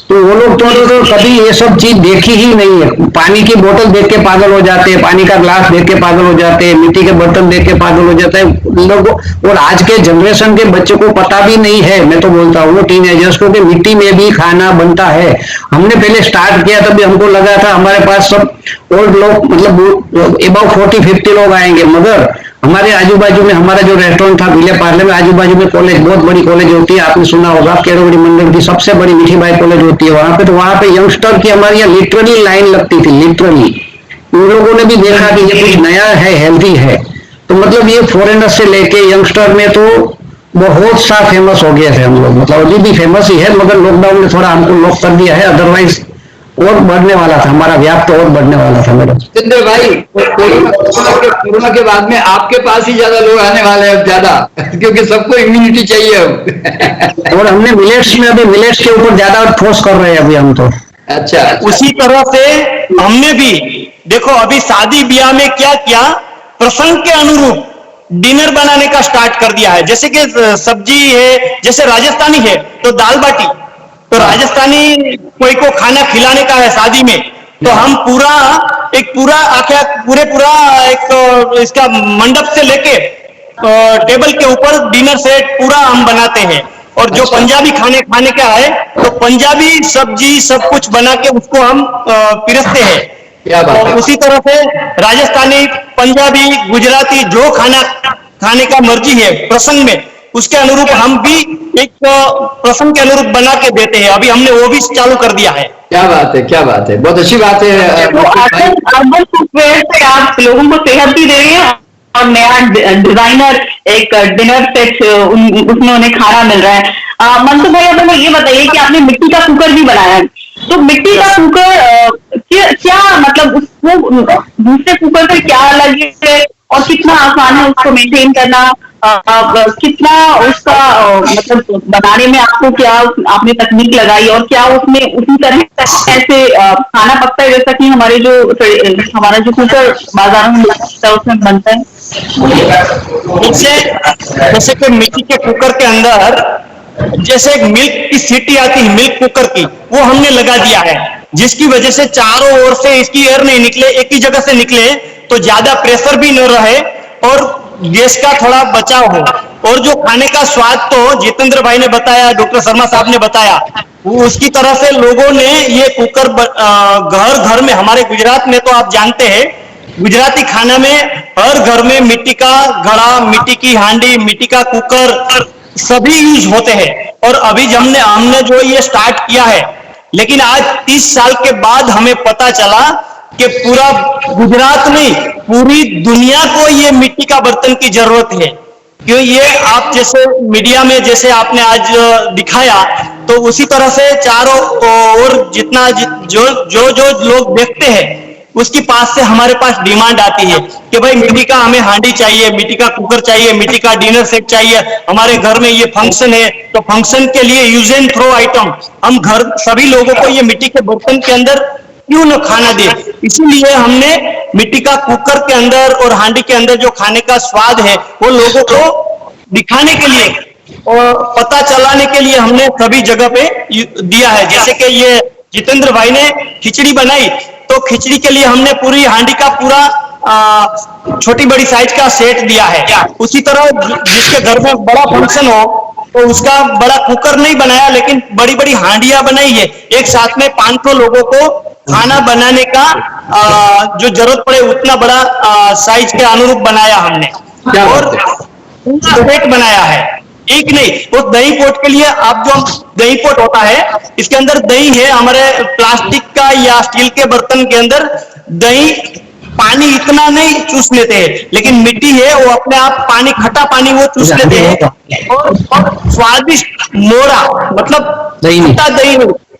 तो वो लोग तो कभी ये सब चीज देखी ही नहीं है। पानी की बोतल देख के पागल हो जाते हैं, पानी का ग्लास देख के पागल हो जाते हैं, मिट्टी के बर्तन देख के पागल हो जाते हैं लोगों। और आज के जनरेशन के बच्चों को पता भी नहीं है, मैं तो बोलता हूँ टीनेजर्स को, कि मिट्टी में भी खाना बनता है। हमने पहले स्टार्ट किया तभी हमको लगा था हमारे पास सब ओल्ड लोग, मतलब अबाउट 40-50 लोग आएंगे, मगर हमारे आजू बाजू में हमारा जो रेस्टोरेंट था विले पार्ले में, आजू बाजू में कॉलेज, बहुत बड़ी कॉलेज होती है, आपने सुना होगा, केरोगड़ी मंडल की सबसे बड़ी मीठीबाई कॉलेज होती है वहां पे। तो वहां पे यंगस्टर की हमारी यहाँ लिटरली लाइन लगती थी, लिटरली। उन लोगों ने भी देखा कि ये कुछ नया है, हेल्दी है। तो मतलब ये फॉरेनर से लेके यंगस्टर में तो बहुत सा फेमस हो गए थे हम लोग, मतलब अभी भी फेमस ही है, मगर लॉकडाउन ने थोड़ा हमको लॉक कर दिया है, अदरवाइज और बढ़ने वाला था, हमारा व्याप तो और बढ़ने वाला था मैडम। जितेंद्र भाई, कोरोना के बाद में आपके पास ही ज्यादा लोग आने वाले हैं अब, ज्यादा, क्योंकि सबको इम्यूनिटी चाहिए अब। और हमने मिलेट्स में अभी मिलेट्स के ऊपर ज्यादा फोर्स कर रहे हैं अभी हम तो। अच्छा, उसी तरह से हमने भी देखो अभी शादी ब्याह में क्या किया, प्रसंग के अनुरूप डिनर बनाने का स्टार्ट कर दिया है। जैसे कि सब्जी है, जैसे राजस्थानी है तो दाल बाटी, तो राजस्थानी कोई को खाना खिलाने का है शादी में, तो हम पूरा एक इसका मंडप से लेके टेबल के ऊपर डिनर सेट पूरा हम बनाते हैं। और जो पंजाबी खाने का है तो पंजाबी सब्जी सब कुछ बना के उसको हम पिरसते हैं। क्या बात है। और उसी तरह से राजस्थानी, पंजाबी, गुजराती जो खाना खाने का मर्जी है प्रसंग में, उसके अनुरूप हम भी एक प्रसंग के अनुरूप बना के देते हैं। अभी हमने वो भी चालू कर दिया है। क्या बात है, क्या बात है, बहुत अच्छी बात है। तो अर्बन फुटवेयर से आप लोगों को सेहत भी दे रहे हैं और नया डिजाइनर एक डिनर सेट उसमें उन्हें खाना मिल रहा है। मनसुख भाई, अब हमें ये बताइए कि आपने मिट्टी का कुकर भी बनाया है, तो मिट्टी का कुकर क्या मतलब उसको दूसरे कुकर से क्या अलग है और कितना आसान है उसको मेंटेन करना? कितना उसका मतलब बनाने में आपको क्या आपने तकनीक लगाई और क्या उसमें उसी तरह से खाना पकता है जैसा कि हमारा जो कुकर बाजारों में लगता है उसमें बनता है? जैसे कि मिट्टी के कुकर के अंदर जैसे एक मिल्क की सीटी आती है, मिल्क कुकर की, वो हमने लगा दिया है, जिसकी वजह से चारों ओर से इसकी एयर नहीं निकले, एक ही जगह से निकले, तो ज्यादा प्रेशर भी न रहे और गैस का थोड़ा बचाव हो। और जो खाने का स्वाद तो जितेंद्र भाई ने बताया, डॉक्टर शर्मा साहब ने बताया, वो उसकी तरह से लोगों ने ये कुकर घर घर में, हमारे गुजरात में तो आप जानते हैं गुजराती खाना में हर घर में मिट्टी का घड़ा, मिट्टी की हांडी, मिट्टी का कुकर सभी यूज होते हैं। और अभी हमने जो ये स्टार्ट किया है, लेकिन आज 30 साल के बाद हमें पता चला कि पूरा गुजरात नहीं, पूरी दुनिया को ये मिट्टी का बर्तन की जरूरत है। क्यों? ये आप जैसे मीडिया में जैसे आपने आज दिखाया, तो उसी तरह से चारों ओर जितना जो लोग देखते हैं उसके पास से हमारे पास डिमांड आती है कि भाई मिट्टी का हमें हांडी चाहिए, मिट्टी का कुकर चाहिए, मिट्टी का डिनर सेट चाहिए, हमारे घर में ये फंक्शन है, तो फंक्शन के लिए यूज एंड थ्रो आइटम हम घर सभी लोगों को ये मिट्टी के बर्तन के अंदर क्यों न खाना दे। इसीलिए हमने मिट्टी का कुकर के अंदर और हांडी के अंदर जो खाने का स्वाद है वो लोगों को दिखाने के लिए और पता चलाने के लिए हमने सभी जगह पे दिया है। जैसे कि ये जितेंद्र भाई ने खिचड़ी बनाई, तो खिचड़ी के लिए हमने पूरी हांडी का पूरा छोटी बड़ी साइज का सेट दिया है। उसी तरह जिसके घर में बड़ा फंक्शन हो तो उसका बड़ा कुकर नहीं बनाया, लेकिन बड़ी बड़ी हांडियां बनाई है। एक साथ में 500 लोगों को खाना बनाने का जो जरूरत पड़े उतना बड़ा साइज के अनुरूप बनाया हमने, और पूरा सेट बनाया है। एक नहीं, उस दही पोट के लिए आप जो दही पोट होता है, इसके अंदर दही है, हमारे प्लास्टिक का या स्टील के बर्तन के अंदर दही पानी इतना नहीं चूस लेते हैं, लेकिन मिट्टी है वो अपने आप पानी, खट्टा पानी वो चूस लेते हैं, और स्वादिष्ट मोड़ा मतलब खट्टा दही,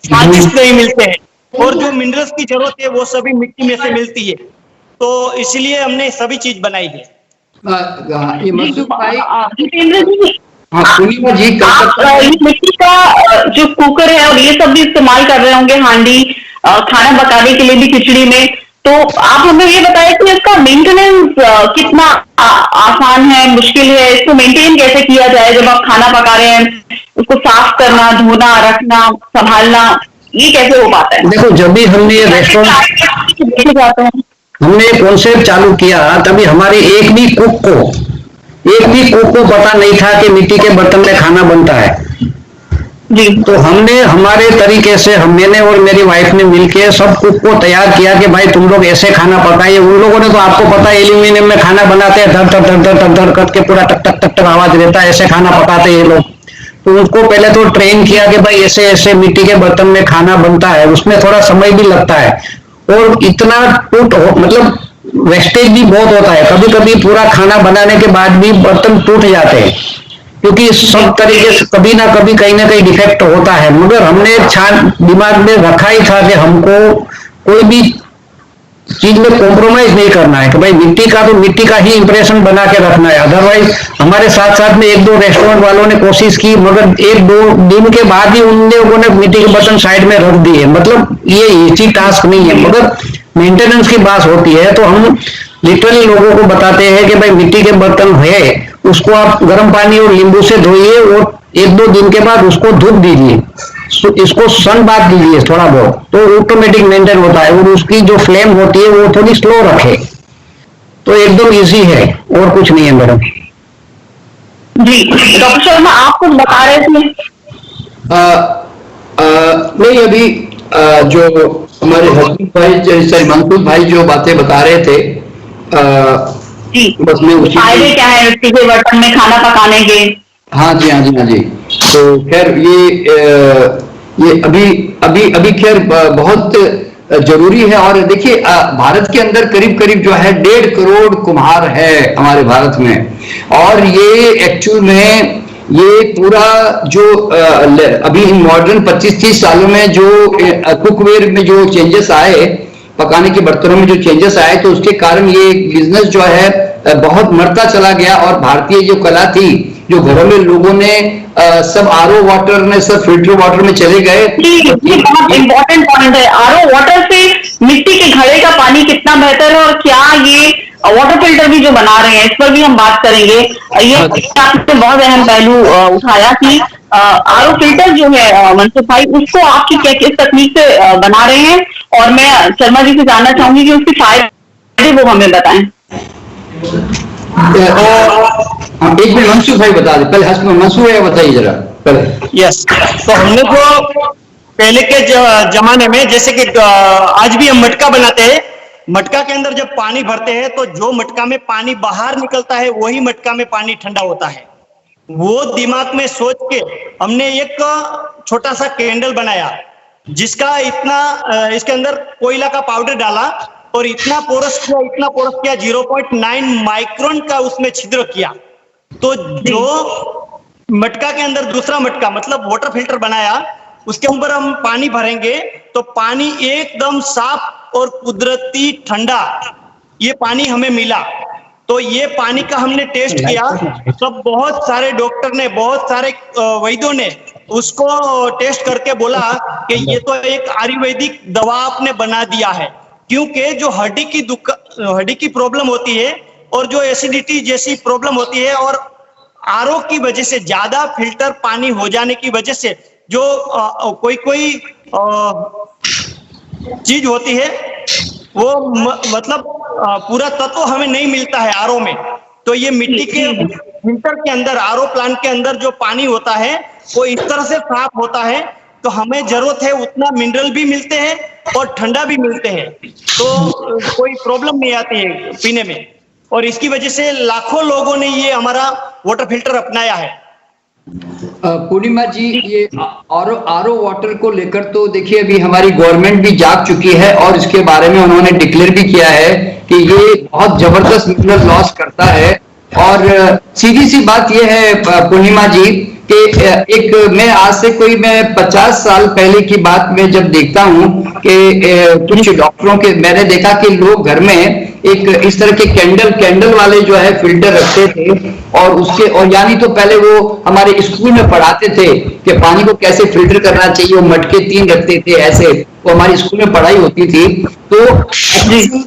स्वादिष्ट दही मिलते हैं, और जो मिनरल्स की जरूरत है वो सभी मिट्टी में से मिलती है। तो इसलिए हमने सभी चीज बनाई है। ये मनसुख भाई, जितेंद्र जी, हाँ पूर्णिमा जी, आप ये मिट्टी का जो कुकर है और ये सब भी इस्तेमाल कर रहे होंगे, हांडी खाना पकाने के लिए भी खिचड़ी में, तो आप हमें ये बताएं कि इसका मेंटेनेंस कितना आसान है, मुश्किल है, इसको मेंटेन कैसे किया जाए? जब आप खाना पका रहे हैं, उसको साफ करना, धोना, रखना, संभालना, ये कैसे हो पाता है? देखो, जब भी हमने ये रेस्टोरेंट देखे जाते हैं, हमने कॉन्सेप्ट चालू किया, तभी हमारे एक भी कुक को पता नहीं था कि मिट्टी के बर्तन में खाना बनता है जी। तो हमने हमारे तरीके से, मैंने और मेरी वाइफ ने मिलके सब कुक को तैयार किया कि भाई तुम लोग ऐसे खाना पकाइए। उन लोगों ने तो, आपको पता है, एल्यूमिनियम में खाना बनाते हैं, धड़ धड़ धड़ धड़ धड़ करके पूरा टक टक टक टक आवाज रहता है, ऐसे खाना पकाते हैं ये लोग। तो उनको पहले तो ट्रेन किया कि भाई ऐसे ऐसे मिट्टी के बर्तन में खाना बनता है, उसमें थोड़ा समय भी लगता है, और इतना मतलब वेस्टेज भी बहुत होता है। कभी कभी पूरा खाना बनाने के बाद भी बर्तन टूट जाते हैं, क्योंकि सब तरीके से कभी ना कभी कहीं ना कहीं डिफेक्ट होता है। मगर हमने दिमाग में रखा ही था कि हमको कोई भी चीज में कॉम्प्रोमाइज नहीं करना है, कि भाई मिट्टी का तो मिट्टी का ही इंप्रेशन बना के रखना है। अदरवाइज हमारे साथ साथ में एक दो रेस्टोरेंट वालों ने कोशिश की, मगर एक दो दिन के बाद ही उन लोगों ने मिट्टी के बर्तन साइड में रख दिए। मतलब ये इजी टास्क नहीं है, मगर मेंटेनेंस की बात होती है तो हम लिटरली लोगों को बताते हैं कि भाई मिट्टी के बर्तन है, उसको आप गर्म पानी और नींबू से धोइए, और एक दो दिन के बाद उसको धूप दीजिए, इसको सन बाथ दीजिए थोड़ा बहुत, तो ऑटोमेटिक मेंटेन होता है। और उसकी जो फ्लेम होती है वो थोड़ी स्लो रखे, तो एकदम इजी है, और कुछ नहीं है मैडम। जी डॉक्टर शर्मा, आप कुछ बता रहे थे? नहीं, अभी जो हमारे हसमुख भाई, सॉरी मनसुख भाई जो बातें बता रहे थे, जी, बस मैं उसी फायदे क्या है मिट्टी के बर्तन में खाना पकाने के? हाँ जी, हाँ जी, हाँ जी। तो खैर ये अभी अभी अभी खैर बहुत जरूरी है। और देखिए, भारत के अंदर करीब करीब जो है 1.5 करोड़ कुम्हार है हमारे भारत में, और ये एक्चुअल में ये पूरा जो अभी मॉडर्न 25-30 सालों में जो कुकवेयर में जो चेंजेस आए, पकाने के बर्तनों में जो चेंजेस आए, तो उसके कारण ये बिजनेस जो है बहुत मरता चला गया। और भारतीय जो कला थी, जो घरों में लोगों ने सब आरओ वाटर में, सब फिल्टर वाटर में चले गए। ये बहुत इंपॉर्टेंट पॉइंट है। आरओ वाटर से मिट्टी के घड़े का पानी कितना बेहतर है, और क्या ये वाटर फिल्टर भी जो बना रहे हैं, इस पर भी हम बात करेंगे। ये आपने बहुत अहम पहलू उठाया कि आरओ फिल्टर जो है मनसुख भाई, उसको आपकी किस तकनीक से बना रहे हैं, और मैं शर्मा जी से जानना चाहूंगी कि उसके फायदे वो हमें बताएं। एक मिनट मनसुख भाई बता दे पहले, मनसुख भाई बताइए जरा पहले। यस, तो हमने जो पहले के जमाने में, जैसे कि आज भी हम मटका बनाते हैं, मटका के अंदर जब पानी भरते हैं तो जो मटका में पानी बाहर निकलता है वही मटका में पानी ठंडा होता है। वो दिमाग में सोच के हमने एक छोटा सा कैंडल बनाया, जिसका इतना इसके अंदर कोयला का पाउडर डाला और इतना पोरस किया 0.9 माइक्रोन का उसमें छिद्र किया। तो जो मटका के अंदर दूसरा मटका मतलब वाटर फिल्टर बनाया, उसके ऊपर हम पानी भरेंगे तो पानी एकदम साफ और कुदरती ठंडा ये पानी हमें मिला। तो ये पानी का हमने टेस्ट किया, सब बहुत सारे डॉक्टर ने, बहुत सारे वैद्यों ने उसको टेस्ट करके बोला कि ये तो एक आयुर्वेदिक दवा आपने बना दिया है। क्योंकि जो हड्डी की प्रॉब्लम होती है और जो एसिडिटी जैसी प्रॉब्लम होती है और आरओ की वजह से, ज्यादा फिल्टर पानी हो जाने की वजह से जो कोई चीज होती है वो मतलब पूरा तत्व हमें नहीं मिलता है आरओ में। तो ये मिट्टी के फिल्टर के अंदर, आरओ प्लांट के अंदर जो पानी होता है वो इस तरह से साफ होता है, तो हमें जरूरत है उतना मिनरल भी मिलते हैं और ठंडा भी मिलते हैं, तो कोई प्रॉब्लम नहीं आती है पीने में। और इसकी वजह से लाखों लोगों ने ये हमारा वाटर फिल्टर अपनाया है। पूर्णिमा जी, ये आरओ वाटर को लेकर तो देखिए अभी हमारी गवर्नमेंट भी जाग चुकी है और इसके बारे में उन्होंने डिक्लेयर भी किया है कि ये बहुत जबरदस्त मिनरल लॉस करता है। और सीधी सी बात ये है पूर्णिमा जी कि एक मैं 50 साल पहले की बात में जब देखता हूँ कि कुछ डॉक्टरों के, मैंने देखा कि लोग घर में एक इस तरह के कैंडल वाले जो है फिल्टर रखते थे और यानी तो पहले वो हमारे स्कूल में पढ़ाते थे कि पानी को कैसे फिल्टर करना चाहिए, वो मटके 3 रखते थे ऐसे, वो हमारी स्कूल में पढ़ाई होती थी। तो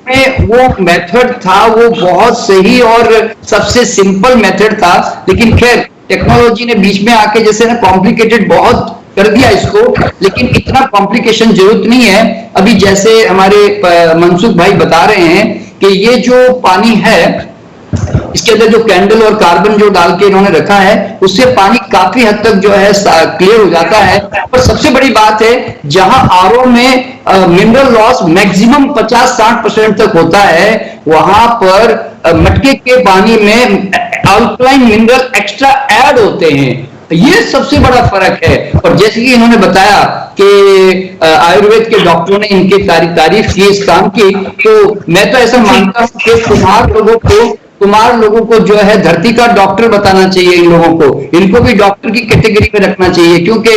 में वो मेथड था वो बहुत सही और सबसे सिंपल मेथड था, लेकिन खैर टेक्नोलॉजी ने बीच में आके जैसे ना कॉम्प्लिकेटेड बहुत कर दिया इसको, लेकिन इतना कॉम्प्लिकेशन जरूरत नहीं है। अभी जैसे हमारे मनसुख भाई बता रहे हैं कि ये जो पानी है इसके अंदर जो कैंडल और कार्बन जो डाल के इन्होंने रखा है उससे पानी काफी हद तक जो है क्लियर हो जाता है। और सबसे बड़ी बात है, जहां आरओ में मिनरल लॉस मैक्सिमम 50-60% तक होता है, वहां पर मटके के पानी में अल्कलाइन मिनरल एक्स्ट्रा ऐड होते हैं। ये सबसे बड़ा फर्क है। और जैसे कि इन्होंने बताया कि आयुर्वेद के डॉक्टरों ने इनकी तारीफ की इस काम की, तो मैं तो ऐसा मानता हूं कि कुमार लोगों को जो है धरती का डॉक्टर बताना चाहिए। इन लोगों को, इनको भी डॉक्टर की कैटेगरी में रखना चाहिए, क्योंकि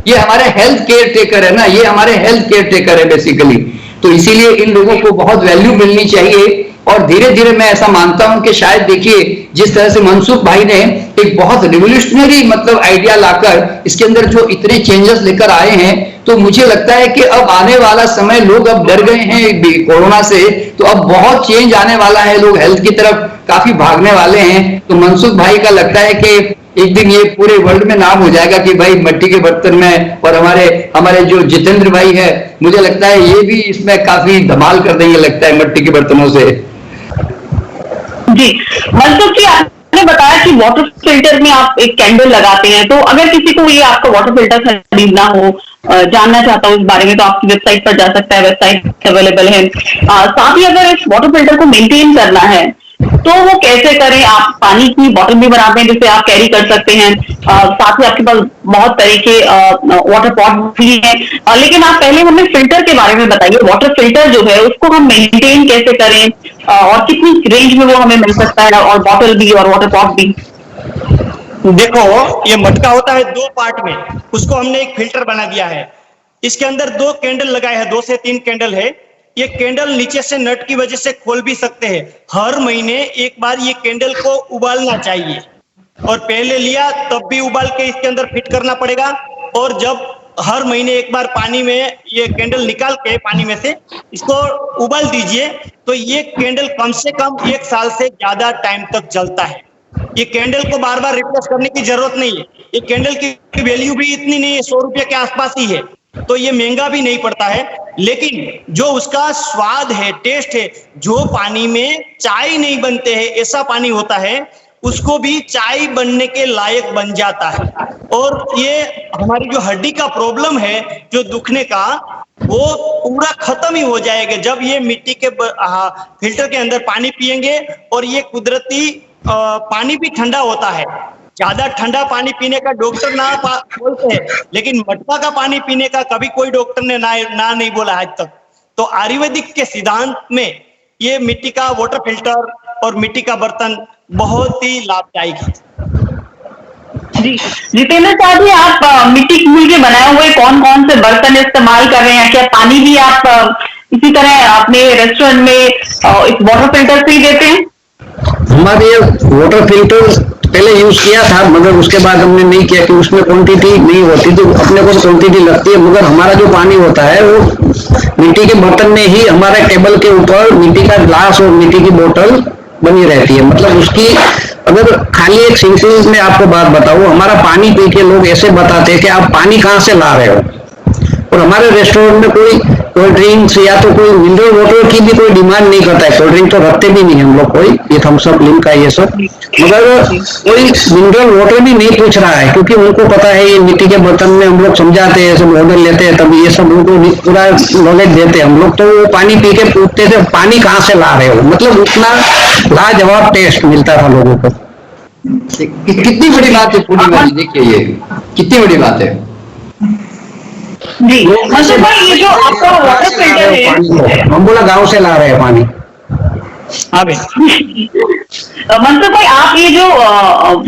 ये हमारे हेल्थ केयर टेकर है ना, ये हमारे हेल्थ केयर टेकर है बेसिकली। तो इसीलिए इन लोगों को बहुत वैल्यू मिलनी चाहिए। और धीरे धीरे मैं ऐसा मानता हूं कि शायद देखिए जिस तरह से मनसुख भाई ने एक बहुत रिवोल्यूशनरी मतलब आइडिया लाकर इसके अंदर जो इतने चेंजेस लेकर आए हैं, तो मुझे लगता है कि अब आने वाला समय, लोग अब डर गए हैं कोरोना से, तो अब बहुत चेंज आने वाला है, लोग हेल्थ की तरफ काफी भागने वाले हैं। तो मनसुख भाई का लगता है कि एक दिन ये पूरे वर्ल्ड में नाम हो जाएगा कि भाई मिट्टी के बर्तन में। और हमारे जो जितेंद्र भाई है, मुझे लगता है ये भी इसमें काफी धमाल कर देंगे लगता है मिट्टी के बर्तनों से। जी मनसुख जी, आपने बताया कि वाटर फिल्टर में आप एक कैंडल लगाते हैं, तो अगर किसी को ये आपका वाटर फिल्टर खरीदना हो, जानना चाहता हूँ इस बारे में, तो आपकी वेबसाइट पर जा सकता है, वेबसाइट अवेलेबल है। साथ ही अगर इस वाटर फिल्टर को मेंटेन करना है तो वो कैसे करें? आप पानी की बोतल भी बनाते हैं जिसे आप कैरी कर सकते हैं, साथ ही आपके पास बहुत तरह के वाटर पॉट भी हैं, लेकिन आप पहले हमें फिल्टर के बारे में बताइए। वाटर फिल्टर जो है उसको हम मेंटेन कैसे करें और कितनी रेंज में वो हमें मिल सकता है, और बॉटल भी और वाटर पॉट भी? देखो, ये मटका होता है 2 पार्ट में, उसको हमने एक फिल्टर बना दिया है। इसके अंदर 2 कैंडल लगाए हैं, 2 से 3 कैंडल है। ये कैंडल नीचे से नट की वजह से खोल भी सकते हैं। हर महीने एक बार ये कैंडल को उबालना चाहिए, और पहले लिया तब भी उबाल के इसके अंदर फिट करना पड़ेगा। और जब हर महीने एक बार पानी में ये कैंडल निकाल के पानी में से इसको उबाल दीजिए, तो ये कैंडल कम से कम 1 साल से ज्यादा टाइम तक चलता है। ये कैंडल को बार बार रिप्लेस करने की जरूरत नहीं है। ये कैंडल की वैल्यू भी इतनी नहीं है, 100 रुपये के आसपास ही है, तो ये महंगा भी नहीं पड़ता है। लेकिन जो उसका स्वाद है, टेस्ट है, जो पानी में चाय नहीं बनते हैं ऐसा पानी होता है, उसको भी चाय बनने के लायक बन जाता है। और ये हमारी जो हड्डी का प्रॉब्लम है, जो दुखने का, वो पूरा खत्म ही हो जाएगा जब ये मिट्टी के फिल्टर के अंदर पानी पिएंगे। और ये कुदरती पानी भी ठंडा होता है। ज्यादा ठंडा पानी पीने का डॉक्टर ना बोलते हैं, लेकिन मटका का पानी पीने का कभी कोई डॉक्टर ने ना नहीं बोला आज तक। तो आयुर्वेदिक के सिद्धांत में ये मिट्टी का वाटर फिल्टर और मिट्टी का बर्तन बहुत ही लाभदायक है। जी जितेंद्र साहब जी, आप मिट्टी के बनाए हुए कौन कौन से बर्तन इस्तेमाल कर रहे हैं? क्या पानी भी आप इसी तरह अपने रेस्टोरेंट में इस वाटर फिल्टर से ही देते हैं? हमारे वाटर फिल्टर पहले यूज किया था, मगर उसके बाद हमने नहीं किया कि उसमें क्वांटिटी नहीं होती, तो अपने को क्वांटिटी लगती है। मगर हमारा जो पानी होता है वो मिट्टी के बर्तन में ही, हमारे टेबल के ऊपर मिट्टी का ग्लास और मिट्टी की बोतल बनी रहती है। मतलब उसकी अगर खाली एक सिंपल में आपको बात बताऊं, हमारा पानी पी के लोग ऐसे बताते हैं कि आप पानी कहाँ से ला रहे हो, और हमारे रेस्टोरेंट में कोई कोल्ड ड्रिंक्स या तो कोई मिनरल वाटर की भी कोई डिमांड नहीं करता है। कोल्ड ड्रिंक तो रखते भी नहीं हम लोग, कोई ये थम्स अप, लिम्का ये सब, मगर कोई मिनरल वाटर भी नहीं पूछ रहा है, क्योंकि उनको पता है ये मिट्टी के बर्तन में हम लोग समझाते हैं, सब ऑर्डर लेते हैं, तब ये सब उनको पूरा नॉलेज देते हैं हम लोग। तो वो पानी पी के पूछते थे पानी कहाँ से ला रहे हो, मतलब उतना लाजवाब टेस्ट मिलता था लोगों को। कितनी बड़ी बात है पूर्णिमा जी, देखिए ये कितनी बड़ी बात है जी। मंसूर भाई, ये जो आपका वाटर फिल्टर है, हम बोला गाँव से ला रहे हैं पानी। हाँ भाई, मंसूर भाई, आप ये जो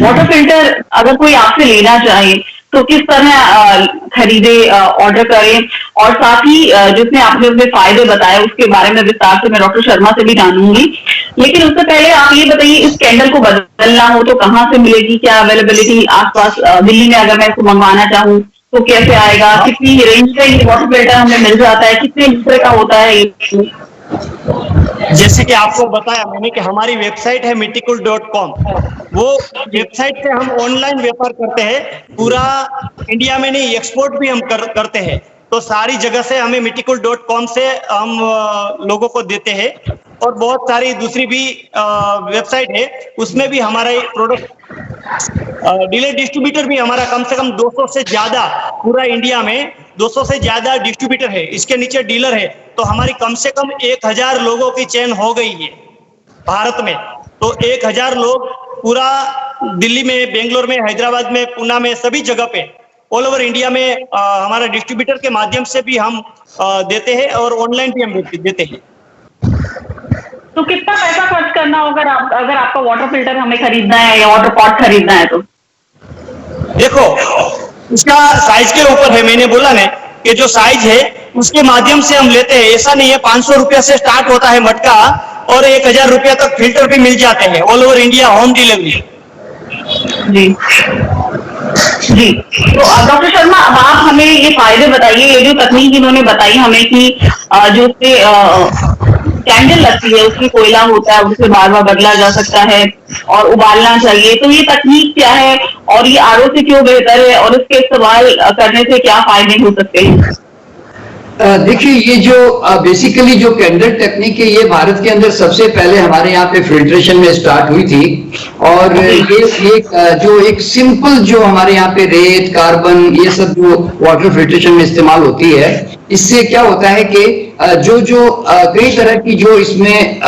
वाटर फिल्टर अगर कोई आपसे लेना चाहे तो किस तरह खरीदे, ऑर्डर करें, और साथ ही जिसमें आपने उसके फायदे बताए उसके बारे में विस्तार से मैं डॉक्टर शर्मा से भी जानूंगी। लेकिन उससे पहले आप ये बताइए, इस कैंडल को बदलना हो तो कहाँ से मिलेगी, क्या अवेलेबिलिटी आसपास दिल्ली में अगर मैं इसको मंगवाना चाहूँ तो कैसे आएगा, कितनी रेंज का ये वाटर फिल्टर हमें मिल जाता है, कितने लीटर का होता है ये? जैसे कि आपको बताया मैंने कि हमारी वेबसाइट है मिट्टीकुल.com। वो वेबसाइट पे हम ऑनलाइन व्यापार करते हैं, पूरा इंडिया में नहीं, एक्सपोर्ट भी हम करते हैं। तो सारी जगह से हमें मिट्टीकुल.com से हम लोगों को देते हैं, और बहुत सारी दूसरी भी वेबसाइट है, उसमें भी हमारा प्रोडक्ट डीलर डिस्ट्रीब्यूटर भी हमारा कम से कम 200 से ज्यादा, पूरा इंडिया में 200 से ज्यादा डिस्ट्रीब्यूटर है, इसके नीचे डीलर है। तो हमारी कम से कम 1000 लोगों की चेन हो गई है भारत में। तो 1000 लोग पूरा दिल्ली में, बेंगलोर में, हैदराबाद में, पुणे में, सभी जगह पे ऑल ओवर इंडिया में हमारा डिस्ट्रीब्यूटर के माध्यम से भी हम देते हैं, और ऑनलाइन भी हम देते हैं। तो कितना पैसा खर्च करना होगा अगर आपका वाटर फिल्टर हमें खरीदना है या वाटर पॉट खरीदना है तो? देखो, इसका साइज के ऊपर है, मैंने बोला ना कि जो साइज है उसके माध्यम से हम लेते हैं। ऐसा नहीं है, 500 रुपया से स्टार्ट होता है मटका, और 1000 रुपया तक फिल्टर भी मिल जाते हैं, all over India home delivery. जी जी। तो डॉक्टर शर्मा, अब आप हमें ये फायदे बताइए, ये जो तकनीक इन्होंने बताई हमें कि जो उससे कैंडल लगती है उसमें कोयला होता है, उसे बार बार बदला जा सकता है और उबालना चाहिए, तो ये तकनीक क्या है और ये आरओ से क्यों बेहतर है, और इसके इस्तेमाल करने से क्या फायदे हो सकते हैं? देखिए, ये जो बेसिकली जो कैंडल टेक्निक है, ये भारत के अंदर सबसे पहले हमारे यहाँ पे फिल्ट्रेशन में स्टार्ट हुई थी। और ये जो एक सिंपल जो हमारे यहाँ पे रेत, कार्बन, ये सब जो वाटर फिल्ट्रेशन में इस्तेमाल होती है, इससे क्या होता है कि जो कई तरह की जो इसमें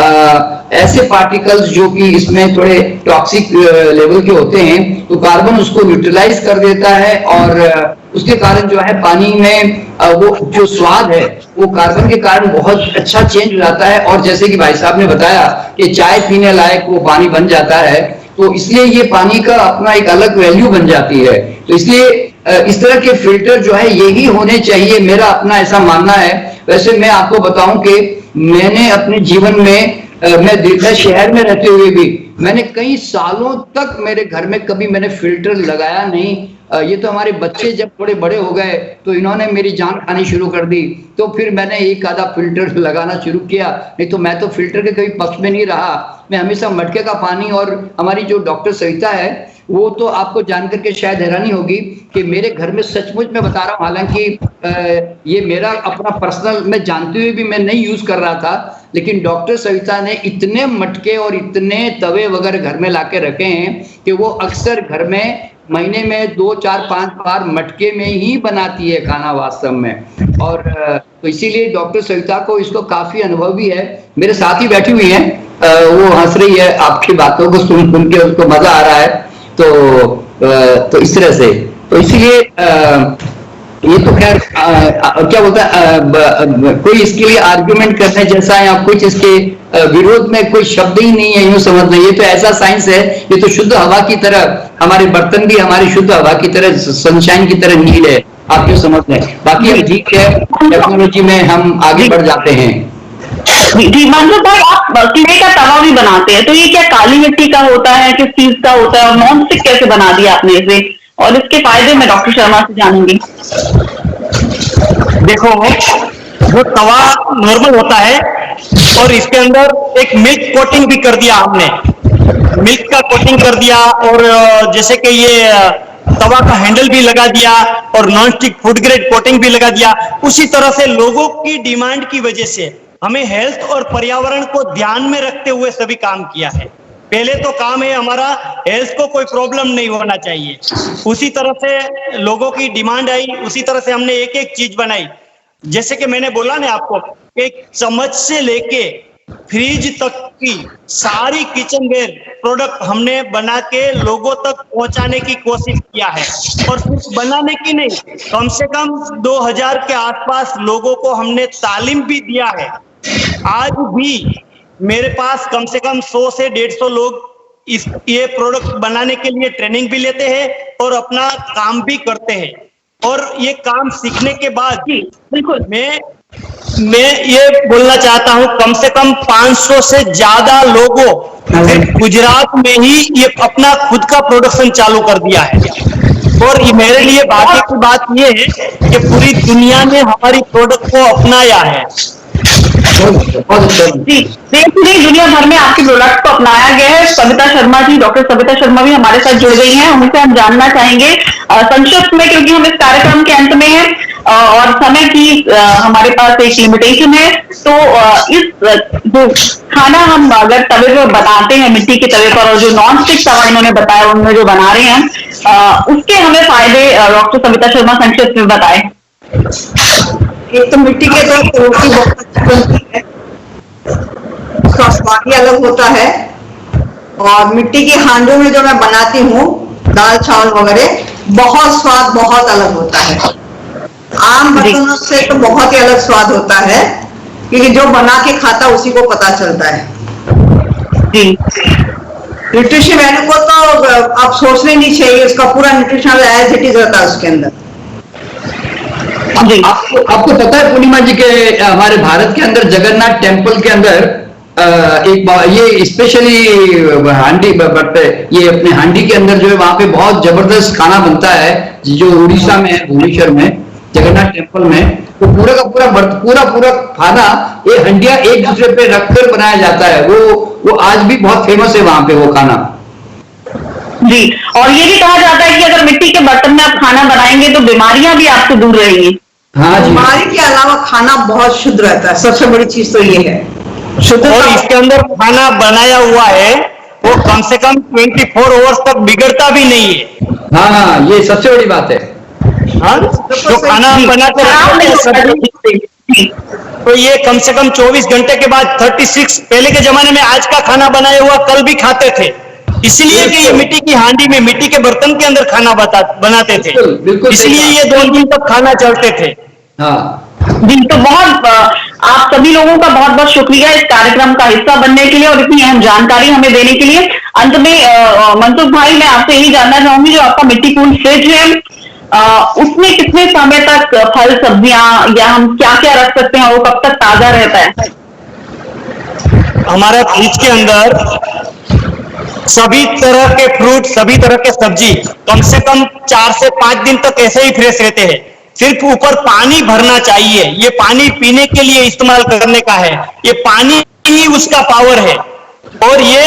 ऐसे पार्टिकल्स जो कि इसमें थोड़े टॉक्सिक लेवल के होते हैं, तो कार्बन उसको न्यूट्रलाइज कर देता है, और उसके कारण जो है पानी में वो जो स्वाद है वो कार्बन के कारण बहुत अच्छा चेंज हो जाता है। और जैसे कि भाई साहब ने बताया कि चाय पीने लायक वो पानी बन जाता है, तो इसलिए ये पानी का अपना एक अलग वैल्यू बन जाती है। तो इसलिए इस तरह के फिल्टर जो है यही होने चाहिए, मेरा अपना ऐसा मानना है। वैसे मैं आपको बताऊं कि मैंने अपने जीवन में मैं शहर में रहते हुए भी मैंने कई सालों तक मेरे घर में कभी मैंने फिल्टर लगाया नहीं। ये तो हमारे बच्चे जब थोड़े बड़े हो गए तो इन्होंने मेरी जान खानी शुरू कर दी, तो फिर मैंने एक आधा फिल्टर लगाना शुरू किया, नहीं तो मैं तो फिल्टर के कभी पक्ष में नहीं रहा। मैं हमेशा मटके का पानी, और हमारी जो डॉक्टर सविता है वो तो आपको जानकर के शायद हैरानी होगी कि मेरे घर में सचमुच मैं बता रहा हूँ, हालांकि ये मेरा अपना पर्सनल, मैं जानते हुए भी मैं नहीं यूज कर रहा था, लेकिन डॉक्टर सविता ने इतने मटके और इतने तवे वगैरह घर में लाके रखे हैं कि वो अक्सर घर में महीने में 2, 4, 5 बार मटके में ही बनाती है खाना वास्तव में। और तो इसीलिए डॉक्टर सविता को इसको काफी अनुभव भी है। मेरे साथ ही बैठी हुई है, वो हंस रही है आपकी बातों को सुन के, उसको मजा आ रहा है। तो इस तरह से, तो इसीलिए ये तो खैर क्या बोलता है, कोई इसके लिए आर्ग्यूमेंट करने जैसा या कुछ इसके विरोध में कोई शब्द ही नहीं है, यूं समझना। ये तो ऐसा साइंस है, ये तो शुद्ध हवा की तरह, हमारे बर्तन भी हमारी शुद्ध हवा की तरह, सनशाइन की तरह नील है, आप क्यों समझ रहे हैं। बाकी अब ठीक है, टेक्नोलॉजी में हम आगे बढ़ जाते हैं। जी मंसूर भाई, आप क्ले का तवा भी बनाते हैं, तो ये क्या काली मिट्टी का होता है, किस चीज का होता है, और नॉन स्टिक कैसे बना दिया आपने इसे, और इसके फायदे मैं डॉक्टर शर्मा से जानूंगी। देखो, जो तवा नॉर्मल होता है और इसके अंदर एक मिल्क कोटिंग भी कर दिया हमने, मिल्क का कोटिंग कर दिया और जैसे कि ये तवा का हैंडल भी लगा दिया और non stick food grade coating भी लगा दिया। उसी तरह से लोगों की डिमांड की वजह से हमें हेल्थ और पर्यावरण को ध्यान में रखते हुए सभी काम किया है। पहले तो काम है हमारा हेल्थ को कोई प्रॉब्लम नहीं होना चाहिए, उसी तरह से लोगों की डिमांड आई, उसी तरह से हमने एक एक चीज बनाई। जैसे कि मैंने बोला ना आपको, एक चम्मच से लेके फ्रिज तक की सारी किचनवेयर प्रोडक्ट हमने बना के लोगों तक पहुंचाने की कोशिश किया है। और सिर्फ बनाने की नहीं, कम से कम 2000 के आसपास लोगों को हमने तालीम भी दिया है। आज भी मेरे पास कम से कम 100 से 150 लोग ये प्रोडक्ट बनाने के लिए ट्रेनिंग भी लेते हैं और अपना काम भी करते हैं। और ये काम सीखने के बाद बिल्कुल मैं ये बोलना चाहता हूं, कम से कम 500 से ज्यादा लोगों सिर्फ गुजरात में ही ये अपना खुद का प्रोडक्शन चालू कर दिया है। और ये मेरे लिए भाग्य की बात ये है कि पूरी दुनिया ने हमारी प्रोडक्ट को अपनाया है। जी, देश नहीं दुनिया भर में आपके प्रोडक्ट को अपनाया गया है। सविता शर्मा जी, डॉक्टर सविता शर्मा भी हमारे साथ जुड़ गई हैं। उनसे हम जानना चाहेंगे संक्षिप्त में, क्योंकि हम इस कार्यक्रम के अंत में हैं और समय की हमारे पास एक लिमिटेशन है। तो इस जो खाना हम अगर तवे पर बनाते हैं, मिट्टी के तवे पर, और जो नॉन स्टिक तवा इन्होंने बताया उनमें जो बना रहे हैं, उसके हमें फायदे डॉक्टर सविता शर्मा संक्षिप्त में बताएं। एक तो मिट्टी के तवे पर रोटी बहुत अच्छी बनती है, उसका स्वाद ही अलग होता है। और मिट्टी की हांडों में जो मैं बनाती हूँ दाल चावल वगैरह, बहुत स्वाद बहुत अलग होता है। आम बर्तनों से तो बहुत ही अलग स्वाद होता है, क्योंकि जो बना के खाता उसी को पता चलता है। जी, न्यूट्रिशन वैल्यू को तो आप सोचने नहीं चाहिए, उसका पूरा न्यूट्रिशनल एज इट इज रहता है उसके अंदर। आपको पता है पूर्णिमा जी के हमारे भारत के अंदर जगन्नाथ टेम्पल के अंदर ये स्पेशली हांडी ये अपने हांडी के अंदर जो है वहां पे बहुत जबरदस्त खाना बनता है, जो उड़ीसा में है, भुवनेश्वर में जगन्नाथ टेम्पल में। तो पूरा का पूरा खाना ये हंडिया एक दूसरे पे रखकर बनाया जाता है। वो आज भी बहुत फेमस है वहां पे वो खाना। जी, और ये भी कहा जाता है कि अगर मिट्टी के बर्तन में आप खाना बनाएंगे तो बीमारियां भी आपसे दूर रहेंगी। हाँ जी, बीमारी के अलावा खाना बहुत शुद्ध रहता है, सबसे बड़ी चीज तो ये है शुद्ध। और इसके अंदर खाना बनाया हुआ है वो कम से कम 24 आवर्स तक बिगड़ता भी नहीं है। हाँ, ये सबसे बड़ी बात है। हाँ, जो खाना हम बना के रखते हैं तो ये कम से कम 24 घंटे के बाद 36, पहले के जमाने में आज का खाना बनाया हुआ कल भी खाते थे, इसलिए कि ये मिट्टी की हांडी में मिट्टी के बर्तन के अंदर खाना बनाते थे, बिल्कुल इसलिए ये 2 दिन तक खाना चलते थे। हाँ जी, तो बहुत आप सभी लोगों का बहुत बहुत शुक्रिया इस कार्यक्रम का हिस्सा बनने के लिए और इतनी अहम जानकारी हमें देने के लिए। अंत में मनसुख भाई, मैं आपसे यही जानना चाहूंगी, जो आपका मिट्टी कूल फ्रिज है उसमें कितने समय तक फल सब्जियां या हम क्या क्या रख सकते हैं, वो कब तक ताजा रहता है? हमारा फ्रिज के अंदर सभी तरह के फ्रूट, सभी तरह के सब्जी कम से कम 4 से 5 दिन तक ऐसे ही फ्रेश रहते हैं। सिर्फ ऊपर पानी भरना चाहिए, ये पानी पीने के लिए इस्तेमाल करने का है, ये पानी ही उसका पावर है। और ये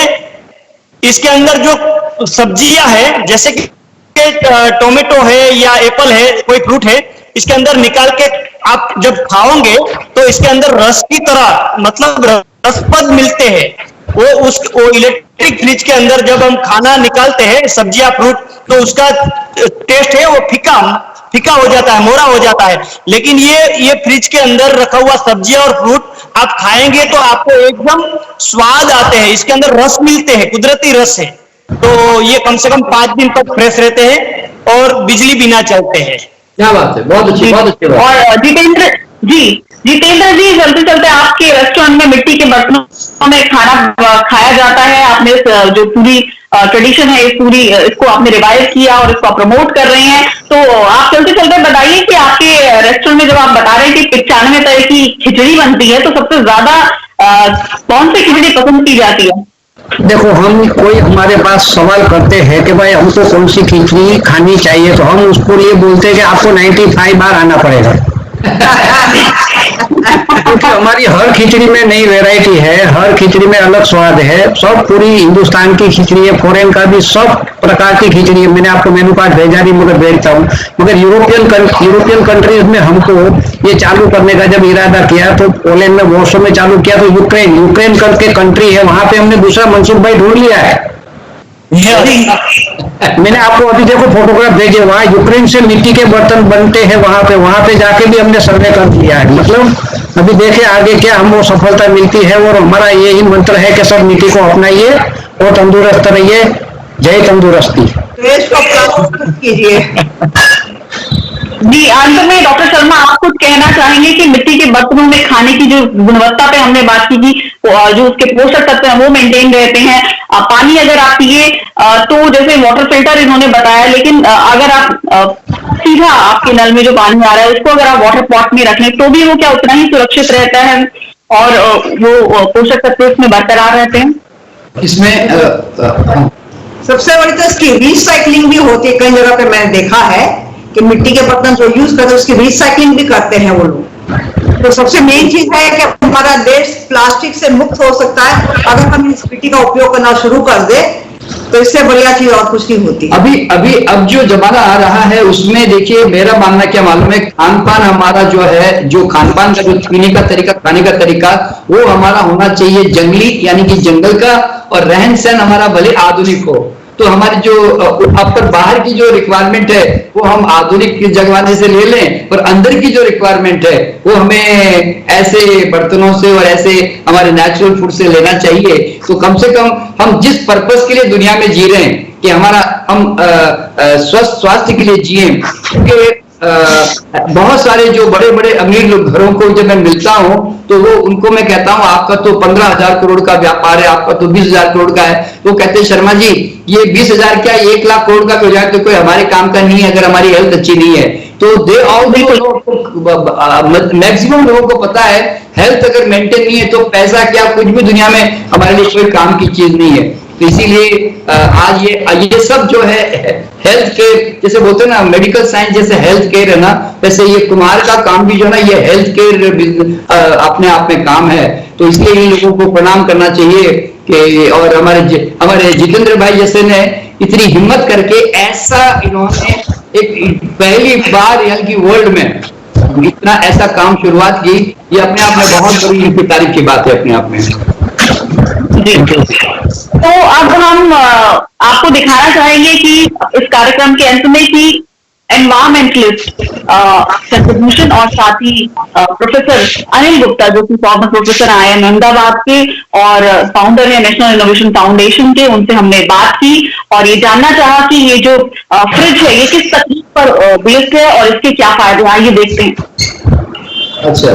इसके अंदर जो सब्जियां है, जैसे कि टोमेटो है या एप्पल है, कोई फ्रूट है, इसके अंदर निकाल के आप जब खाओगे तो इसके अंदर रस की तरह, मतलब रसपद मिलते हैं। वो इलेक्ट्रिक फ्रिज के अंदर जब हम खाना निकालते हैं, सब्जियां फ्रूट, तो उसका टेस्ट है वो फीका हो जाता है, मोरा हो जाता है। लेकिन ये फ्रिज के अंदर रखा हुआ सब्जियां और फ्रूट आप खाएंगे तो आपको एकदम स्वाद आते हैं, इसके अंदर रस मिलते हैं, कुदरती रस है। तो ये कम से कम 5 दिन तक फ्रेश रहते हैं और बिजली बिना चलते हैं। क्या बात है, बहुत अच्छी बात। और जितेंद्र जी, चलते चलते आपके रेस्टोरेंट में मिट्टी के बर्तनों में खाना खाया जाता है। आपने जो पूरी ट्रेडिशन है, इसको आपने रिवाइव किया और इसको प्रमोट कर रहे हैं। तो आप चलते चलते बताइए कि आपके रेस्टोरेंट में जब आप बता रहे हैं कि 95 तरह की खिचड़ी बनती है, तो सबसे ज्यादा कौन सी खिचड़ी पसंद की जाती है? देखो, कोई हमारे पास सवाल करते हैं कि भाई हमको कौन सी खिचड़ी खानी चाहिए, तो हम उसको लिए बोलते हैं कि आपको 95 बार आना पड़ेगा। क्योंकि हमारी हर खिचड़ी में नई वैरायटी है, हर खिचड़ी में अलग स्वाद है, सब पूरी हिंदुस्तान की खिचड़ी है, फॉरेन का भी सब प्रकार की खिचड़ी है। मैंने आपको मेनू कार्ड भेजा नहीं, मगर भेजता हूँ। मगर यूरोपियन कंट्रीज में हमको ये चालू करने का जब इरादा किया तो पोलैंड में वॉर्सो में चालू किया, तो यूक्रेन करके कंट्री है, वहां पे हमने दूसरा मनसुख भाई ढूंढ लिया है। मैंने आपको अभी देखो फोटोग्राफ भेजे, वहां यूक्रेन से मिट्टी के बर्तन बनते हैं, वहां पे जाके भी हमने सर्वे कर लिया है। मतलब अभी देखे आगे क्या हमको सफलता मिलती है, और हमारा यही मंत्र है कि सब मिट्टी को अपनाइए और तंदुरुस्त रहिए। जय तंदुरुस्ती। देश को प्रस्तुत कीजिए। जी, अंत में डॉक्टर शर्मा आप कुछ कहना चाहेंगे कि मिट्टी के बर्तनों में खाने की जो गुणवत्ता पे हमने बात की थी, जो उसके पोषक तत्व हैं वो मेंटेन रहते हैं। पानी अगर आप पिए तो जैसे वाटर फिल्टर इन्होंने बताया, लेकिन अगर आप सीधा आपके नल में जो पानी आ रहा है उसको अगर आप वाटर पॉट में रख लें तो भी वो क्या उतना ही सुरक्षित रहता है और वो पोषक तत्व इसमें बरकरार रहते हैं? इसमें सबसे बड़ी तो इसकी रिसाइकलिंग भी होती है। कई जगह पे मैंने देखा है कि मिट्टी के बर्तन जो यूज करते हैं उसकी रिसाइकलिंग भी करते हैं वो लोग। तो सबसे मेन चीज है कि हमारा देश प्लास्टिक से मुक्त हो सकता है अगर हम इस मिट्टी का उपयोग करना शुरू कर दे, तो इससे बढ़िया चीज और कुछ नहीं होती। अब जो जमाना आ रहा है उसमें देखिए, मेरा मानना क्या मालूम है, खान पान हमारा जो है, जो खान पान का जो पीने का तरीका, खाने का तरीका, वो हमारा होना चाहिए जंगली, यानी कि जंगल का, और रहन सहन हमारा भले आधुनिक हो। तो हमारी जो अब पर बाहर की जो रिक्वायरमेंट है वो हम आधुनिक जमाने से ले लें, पर अंदर की जो रिक्वायरमेंट है वो हमें ऐसे बर्तनों से और ऐसे हमारे नेचुरल फूड से लेना चाहिए। तो कम से कम हम जिस पर्पस के लिए दुनिया में जी रहे हैं कि हमारा हम स्वस्थ स्वास्थ्य के लिए जिए, क्योंकि बहुत सारे जो बड़े बड़े अमीर लोग घरों को जब मैं मिलता हूं तो वो उनको मैं कहता हूं आपका तो 15,000 करोड़ का व्यापार है, आपका तो 20,000 करोड़ का है। वो कहते हैं शर्मा जी ये 20,000 क्या 1 लाख करोड़ का हो जाए तो कोई हमारे काम का नहीं है अगर हमारी हेल्थ अच्छी नहीं है। तो दे ऑल मैक्सिमम लोगों को पता है हेल्थ अगर मेंटेन नहीं है तो पैसा क्या कुछ भी दुनिया में हमारे लिए कोई काम की चीज नहीं है। तो इसीलिए आज ये सब जो है हेल्थ केयर, जैसे बोलते हैं ना मेडिकल साइंस जैसे हेल्थ केयर है ना, वैसे ये कुमार का काम भी जो है ना ये हेल्थ केयर अपने आप में काम है। तो इसलिए इन लोगों को प्रणाम करना चाहिए कि, और हमारे जितेंद्र भाई जैसे ने इतनी हिम्मत करके ऐसा इन्होंने एक पहली बार यानी कि वर्ल्ड में इतना ऐसा काम शुरुआत की, ये अपने आप में बहुत बड़ी इनकी तारीफ की बात है अपने आप में। तो अब हम आपको दिखाना चाहेंगे कि इस कार्यक्रम के अंत में कि एनवायरमेंटलिस्ट कंट्रीब्यूशन और साथ ही प्रोफेसर अनिल गुप्ता जो कि फॉर्मर प्रोफेसर आए हैं अहमदाबाद के और फाउंडर है नेशनल इनोवेशन फाउंडेशन के, उनसे हमने बात की और ये जानना चाहा कि ये जो फ्रिज है ये किस तकनीक पर बेस्ड है और इसके क्या फायदे हैं, ये देखते हैं। अच्छा।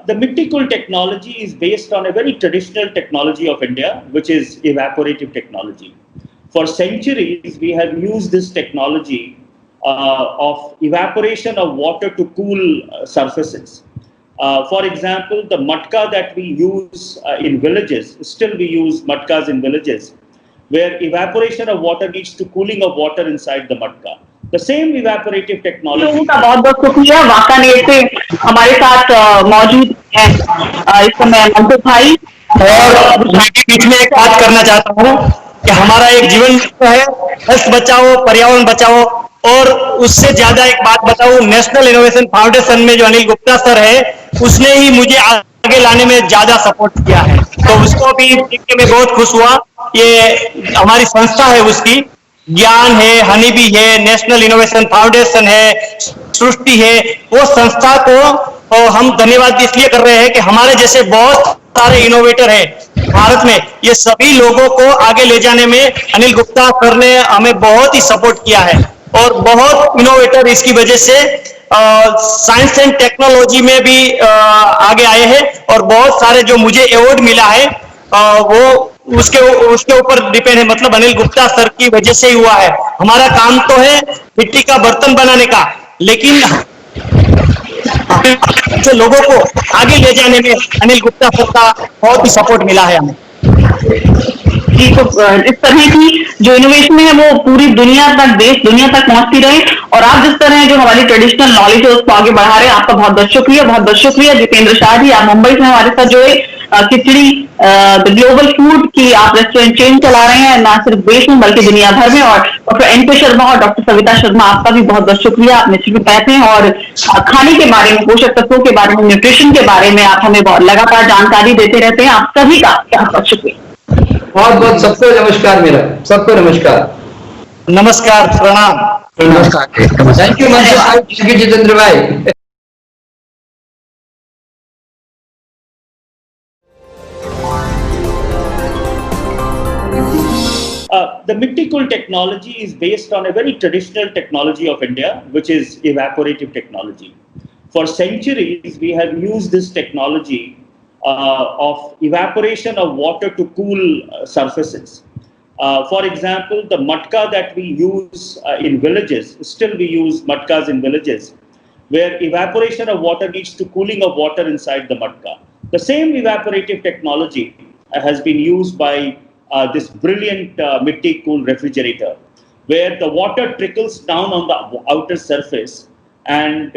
The Mitti-Cool technology is based on a very traditional technology of India, which is evaporative technology. For centuries, we have used this technology of evaporation of water to cool surfaces. For example, the matka that we use in villages, still we use matkas in villages, where evaporation of water leads to cooling of water inside the matka. The same evaporative technology. लोगों का बहुत बहुत शुक्रिया। वाकानेर से हमारे साथ मौजूद हैं इस समय मनसुख भाई। और मैं भी बीच में एक बात करना चाहता हूँ कि हमारा एक जीवन है हेल्थ बचाओ पर्यावरण बचाओ, और उससे ज्यादा एक बात बताऊं, नेशनल इनोवेशन फाउंडेशन में जो अनिल गुप्ता सर है उसने ही मुझे आगे लाने में ज्यादा सपोर्ट किया है, तो उसको भी देख के मैं बहुत खुश हुआ। ये हमारी संस्था है, उसकी ज्ञान है, हनीबी है, नेशनल इनोवेशन फाउंडेशन है, सृष्टि है, वो संस्था को हम धन्यवाद इसलिए कर रहे हैं कि हमारे जैसे बहुत सारे इनोवेटर हैं भारत में, ये सभी लोगों को आगे ले जाने में अनिल गुप्ता सर ने हमें बहुत ही सपोर्ट किया है और बहुत इनोवेटर इसकी वजह से साइंस एंड टेक्नोलॉजी में भी आगे आए हैं, और बहुत सारे जो मुझे अवार्ड मिला है वो उसके ऊपर डिपेंड है, मतलब अनिल गुप्ता सर की वजह से ही हुआ है। हमारा काम तो है मिट्टी का बर्तन बनाने का, लेकिन जो लोगों को आगे ले जाने में अनिल गुप्ता सर का बहुत ही सपोर्ट मिला है हमें। जी, तो इस तरह की जो इनोवेशन है वो पूरी दुनिया तक, देश दुनिया तक पहुंचती रहे, और आप जिस तरह जो हमारी ट्रेडिशनल नॉलेज है उसको आगे बढ़ा रहे हैं, आपका बहुत बहुत शुक्रिया, बहुत बहुत शुक्रिया। जितेंद्र शाह जी, आप मुंबई से हमारे साथ जुड़े, खिचड़ी द ग्लोबल फूड की आप रेस्टोरेंट चेन चला रहे हैं, ना सिर्फ देश में बल्कि दुनिया भर में। और डॉक्टर एन.के. शर्मा और डॉक्टर सविता शर्मा, आपका भी बहुत बहुत शुक्रिया, आप निश्चित कहते हैं और खाने के बारे में, पोषक तत्वों के बारे में, न्यूट्रिशन के बारे में आप हमें बहुत लगातार जानकारी देते रहते हैं। आप सभी का बहुत बहुत शुक्रिया। बहुत बहुत सबको नमस्कार, मेरा सबको नमस्कार। नमस्कार, प्रणाम। नमस्कार। थैंक यू मनसुख भाई, थैंक यू जितेंद्र भाई। The Mittikul technology is based on a very traditional technology of India, which is evaporative technology. For centuries, we have used this technology of evaporation of water to cool surfaces. For example, the matka that we use in villages, still we use matkas in villages, where evaporation of water leads to cooling of water inside the matka. The same evaporative technology has been used by this brilliant Mittikul refrigerator, where the water trickles down on the outer surface and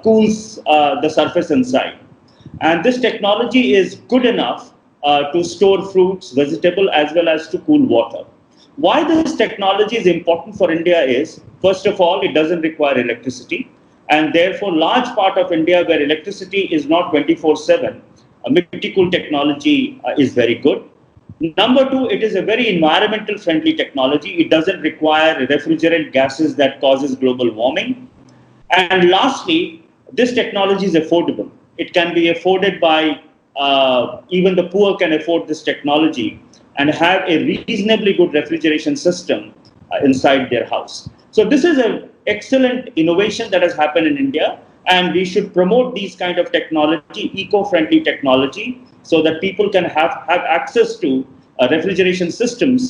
cools the surface inside. And this technology is good enough to store fruits, vegetable, as well as to cool water. Why this technology is important for India is, first of all, it doesn't require electricity, and therefore large part of India where electricity is not 24/7, Mittikul technology is very good. Number two, it is a very environmental friendly technology. It doesn't require refrigerant gases that causes global warming. And lastly, this technology is affordable. It can be afforded by, even the poor can afford this technology and have a reasonably good refrigeration system inside their house. So this is an excellent innovation that has happened in India, and we should promote these kind of technology, eco-friendly technology, so that people can have access to refrigeration systems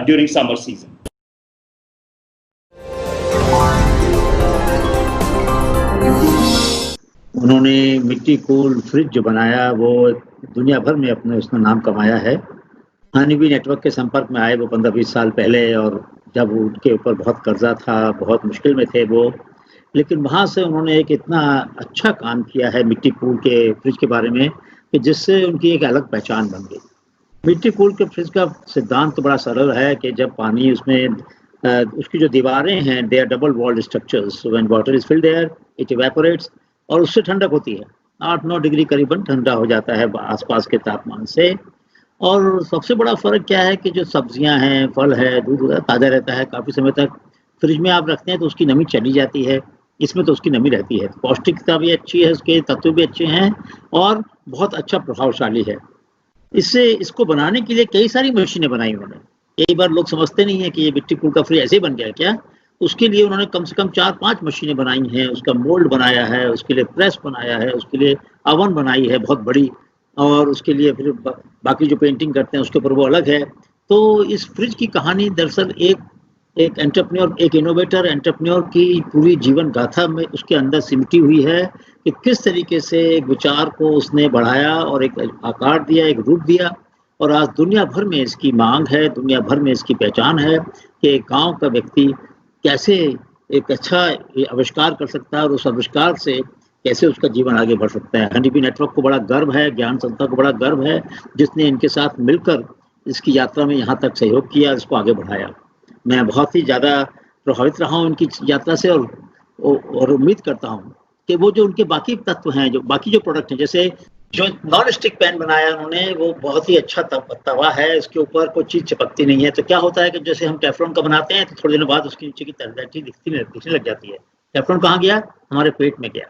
during summer season. उन्होंने मिट्टी cool fridge जो बनाया वो दुनिया भर में अपने उसने नाम कमाया है। हनीबी नेटवर्क के संपर्क में आए वो 15-20 साल पहले, और जब उनके ऊपर बहुत कर्जा था, बहुत मुश्किल में थे वो, लेकिन वहाँ से उन्होंने एक इतना अच्छा काम किया है मिट्टी कूल के फ्रिज के बारे में कि जिससे उनकी एक अलग पहचान बन गई। मिट्टी कूल के फ्रिज का सिद्धांत तो बड़ा सरल है कि जब पानी उसमें उसकी जो दीवारें हैं, they are double walled structures, when water is filled there it evaporates, और उससे ठंडक होती है, 8-9 डिग्री करीबन ठंडा हो जाता है आसपास के तापमान से। और सबसे बड़ा फ़र्क क्या है कि जो सब्जियां हैं, फल है, दूध ताज़ा रहता है, काफ़ी समय तक फ्रिज में आप रखते हैं तो उसकी नमी चली जाती है, इसमें तो उसकी नमी रहती है। पौष्टिकता भी अच्छी है, उसके तत्व भी अच्छे हैं और बहुत अच्छा प्रभावशाली है। इसको बनाने के लिए कई सारी मशीनें बनाई उन्होंने। कई बार लोग समझते नहीं है कि ये मिट्टी कूल का फ्रिज ऐसे ही बन गया क्या। उसके लिए उन्होंने कम से कम 4-5 मशीनें बनाई हैं, उसका मोल्ड बनाया है, उसके लिए प्रेस बनाया है, उसके लिए ओवन बनाई है बहुत बड़ी, और उसके लिए फिर बाकी जो पेंटिंग करते हैं उसके ऊपर वो अलग है। तो इस फ्रिज की कहानी दरअसल एक एंटरप्रेन्योर, एक इनोवेटर एंटरप्रेन्योर की पूरी जीवन गाथा में उसके अंदर सिमटी हुई है कि किस तरीके से एक विचार को उसने बढ़ाया और एक आकार दिया, एक रूप दिया, और आज दुनिया भर में इसकी मांग है, दुनिया भर में इसकी पहचान है कि गांव का व्यक्ति कैसे एक अच्छा आविष्कार कर सकता है और उस आविष्कार से कैसे उसका जीवन आगे बढ़ सकता है। हनीबी नेटवर्क को बड़ा गर्व है, ज्ञान संस्था को बड़ा गर्व है जिसने इनके साथ मिलकर इसकी यात्रा में यहाँ तक सहयोग किया, इसको आगे बढ़ाया। मैं बहुत ही ज़्यादा प्रभावित रहा हूँ उनकी यात्रा से, और उम्मीद करता हूँ कि वो जो उनके बाकी तत्व हैं, जो बाकी जो प्रोडक्ट हैं, जैसे जो नॉन स्टिक पैन बनाया उन्होंने, वो बहुत ही अच्छा तवा है, इसके ऊपर कोई चीज़ चिपकती नहीं है। तो क्या होता है कि जैसे हम टेफ्लॉन का बनाते हैं तो थोड़ी दिनों बाद उसके नीचे की तलदैठी दिखने लग जाती है। टेफ्लॉन कहाँ गया? हमारे पेट में गया।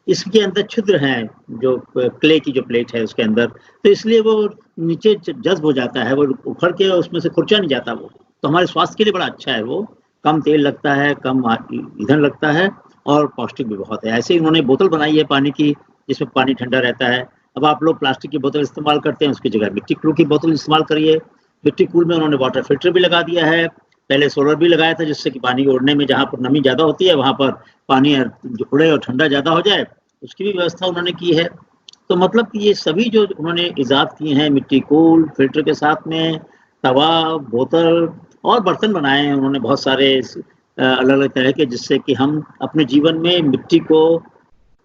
इसके अंदर छिद्र हैं, जो क्ले की जो प्लेट है उसके अंदर, तो इसलिए वो नीचे जज्ब हो जाता है, वो उखड़ के उसमें से खुर्चा नहीं जाता वो। तो हमारे स्वास्थ्य के लिए बड़ा अच्छा है वो, कम तेल लगता है, कम ईंधन लगता है और पौष्टिक भी बहुत है। ऐसे ही उन्होंने बोतल बनाई है पानी की, जिसमें पानी ठंडा रहता है। अब आप लोग प्लास्टिक की बोतल इस्तेमाल करते हैं, उसकी जगह मिट्टी कूल की बोतल इस्तेमाल करिए। मिट्टी कूल में उन्होंने वाटर फिल्टर भी लगा दिया है, पहले सोलर भी लगाया था जिससे कि पानी उड़ने में जहाँ पर नमी ज़्यादा होती है वहाँ पर पानी उड़े और ठंडा ज़्यादा हो जाए, उसकी भी व्यवस्था उन्होंने की है। तो मतलब कि ये सभी जो उन्होंने इजाद किए हैं, मिट्टी कूल, फिल्टर के साथ में तवा, बोतल और बर्तन बनाए हैं उन्होंने बहुत सारे अलग अलग तरह के, जिससे कि हम अपने जीवन में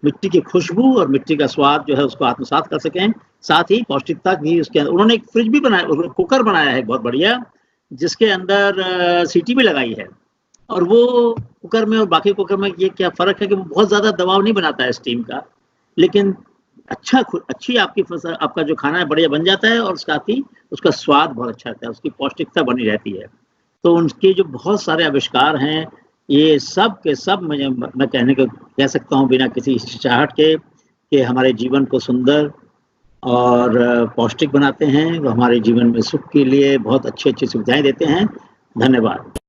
मिट्टी की खुशबू और मिट्टी का स्वाद जो है उसको आत्मसात कर सकें। साथ ही पौष्टिकता भी उसके अंदर उन्होंने एक फ्रिज भी बनाया, कुकर बनाया है बहुत बढ़िया, जिसके अंदर सीटी भी लगाई है। और वो कुकर में और बाकी कुकर में ये क्या फ़र्क है कि वो बहुत ज़्यादा दबाव नहीं बनाता है स्टीम का, लेकिन अच्छी आपका जो खाना है बढ़िया बन जाता है और साथ ही उसका स्वाद बहुत अच्छा रहता है, उसकी पौष्टिकता बनी रहती है। तो उनके जो बहुत सारे आविष्कार हैं, ये सब के सब मैं कह सकता हूँ बिना किसी हिचकिचाहट के कि हमारे जीवन को सुंदर और पौष्टिक बनाते हैं, वो हमारे जीवन में सुख के लिए बहुत अच्छी सुविधाएं देते हैं। धन्यवाद।